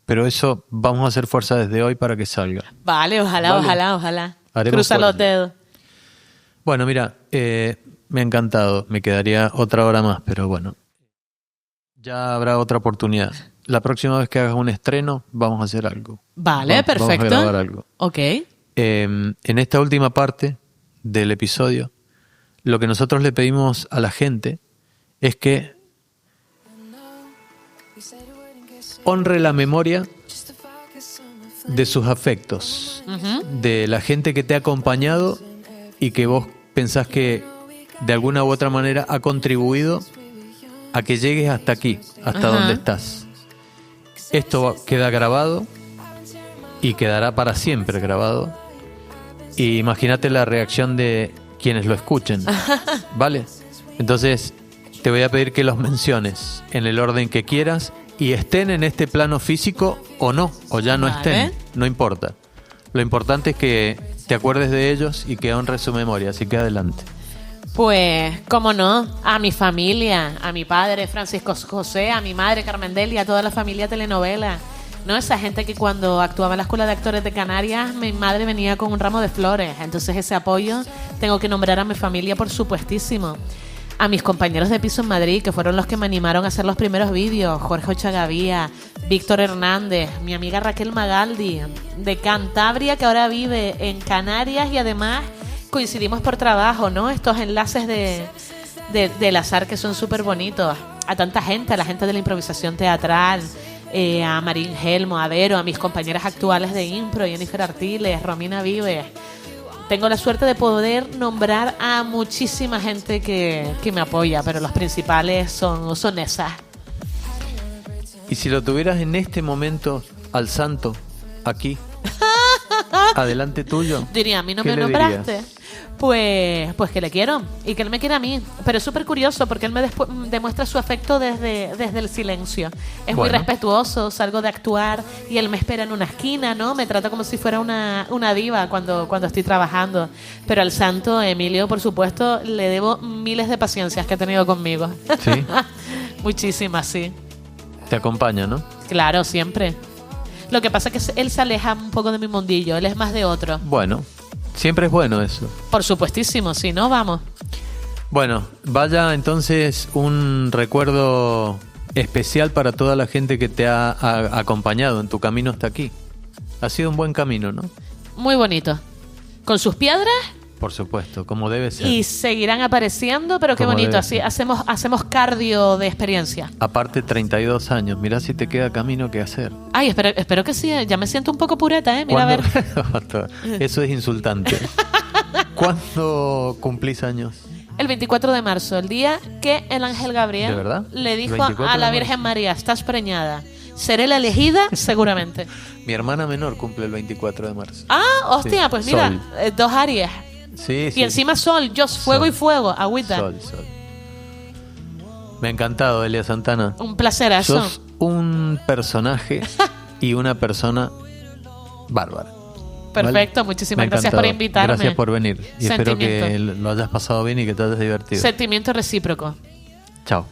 Pero eso vamos a hacer fuerza desde hoy para que salga. Vale, ojalá. Haremos Cruza fuerza. los dedos. Bueno, mira, me ha encantado. Me quedaría otra hora más, pero bueno. Ya habrá otra oportunidad. La próxima vez que hagas un estreno, vamos a hacer algo. Vale, perfecto. Vamos a grabar algo. Ok. En esta última parte del episodio, lo que nosotros le pedimos a la gente es que honre la memoria de sus afectos, de la gente que te ha acompañado y que vos pensás que de alguna u otra manera ha contribuido a que llegues hasta aquí, hasta donde estás. Esto queda grabado y quedará para siempre grabado. Y imagínate la reacción de quienes lo escuchen. ¿Vale? Entonces, te voy a pedir que los menciones en el orden que quieras y estén en este plano físico o no, o ya no Vale. estén, no importa. Lo importante es que te acuerdes de ellos y que honres su memoria, así que adelante. Pues, cómo no, a mi familia, a mi padre Francisco José, a mi madre Carmen Delia, a toda la familia telenovela. ¿No? Esa gente que cuando actuaba en la Escuela de Actores de Canarias, mi madre venía con un ramo de flores. Entonces ese apoyo tengo que nombrar a mi familia, por supuestísimo. A mis compañeros de piso en Madrid, que fueron los que me animaron a hacer los primeros vídeos. Jorge Ochagavía, Víctor Hernández, mi amiga Raquel Magaldi, de Cantabria, que ahora vive en Canarias y además coincidimos por trabajo, ¿no? Estos enlaces del azar que son súper bonitos. A tanta gente, a la gente de la improvisación teatral, a Marín Gelmo, a Vero, a mis compañeras actuales de impro, Jennifer Artiles, Romina Vives. Tengo la suerte de poder nombrar a muchísima gente que me apoya, pero los principales son esas. Y si lo tuvieras en este momento al santo, aquí, adelante tuyo, Diría, a mí no ¿qué me le nombraste. dirías? Pues que le quiero y que él me quiere a mí. Pero es súper curioso porque él me demuestra su afecto desde el silencio. Es muy Bueno. respetuoso, salgo de actuar y él me espera en una esquina, ¿no? Me trata como si fuera una diva cuando estoy trabajando. Pero al santo Emilio, por supuesto, le debo miles de paciencias que ha tenido conmigo. Sí. Muchísimas, sí. Te acompaña, ¿no? Claro, siempre. Lo que pasa es que él se aleja un poco de mi mundillo, él es más de otro. Bueno, siempre es bueno eso. Por supuestísimo, si no, vamos. Bueno, vaya entonces un recuerdo especial para toda la gente que te ha acompañado en tu camino hasta aquí. Ha sido un buen camino, ¿no? Muy bonito. Con sus piedras Por supuesto, como debe ser. y seguirán apareciendo, pero qué Como bonito. debe Así ser. hacemos cardio de experiencia. Aparte, 32 años. Mirá si te queda camino que hacer. Ay, espero que sí. Ya me siento un poco pureta, ¿eh? Mira, a ver. ¿Cuándo? Eso es insultante. ¿Cuándo cumplís años? El 24 de marzo, el día que el ángel Gabriel ¿De verdad? le dijo 24 a la de Virgen marzo. María, estás preñada. Seré la elegida, seguramente. Mi hermana menor cumple el 24 de marzo. Ah, hostia, Sí. pues mira, Sol. 2 Aries. Sí, sí. Y encima sol, yo fuego Sol. y fuego, agüita. Sol. Me ha encantado, Elia Santana. Un placer eso. Sos un personaje y una persona bárbara. Perfecto, ¿Vale? muchísimas Me ha gracias por encantado. invitarme. Gracias por venir. Y espero que Sentimiento. lo hayas pasado bien y que te hayas divertido. Sentimiento recíproco. Chao.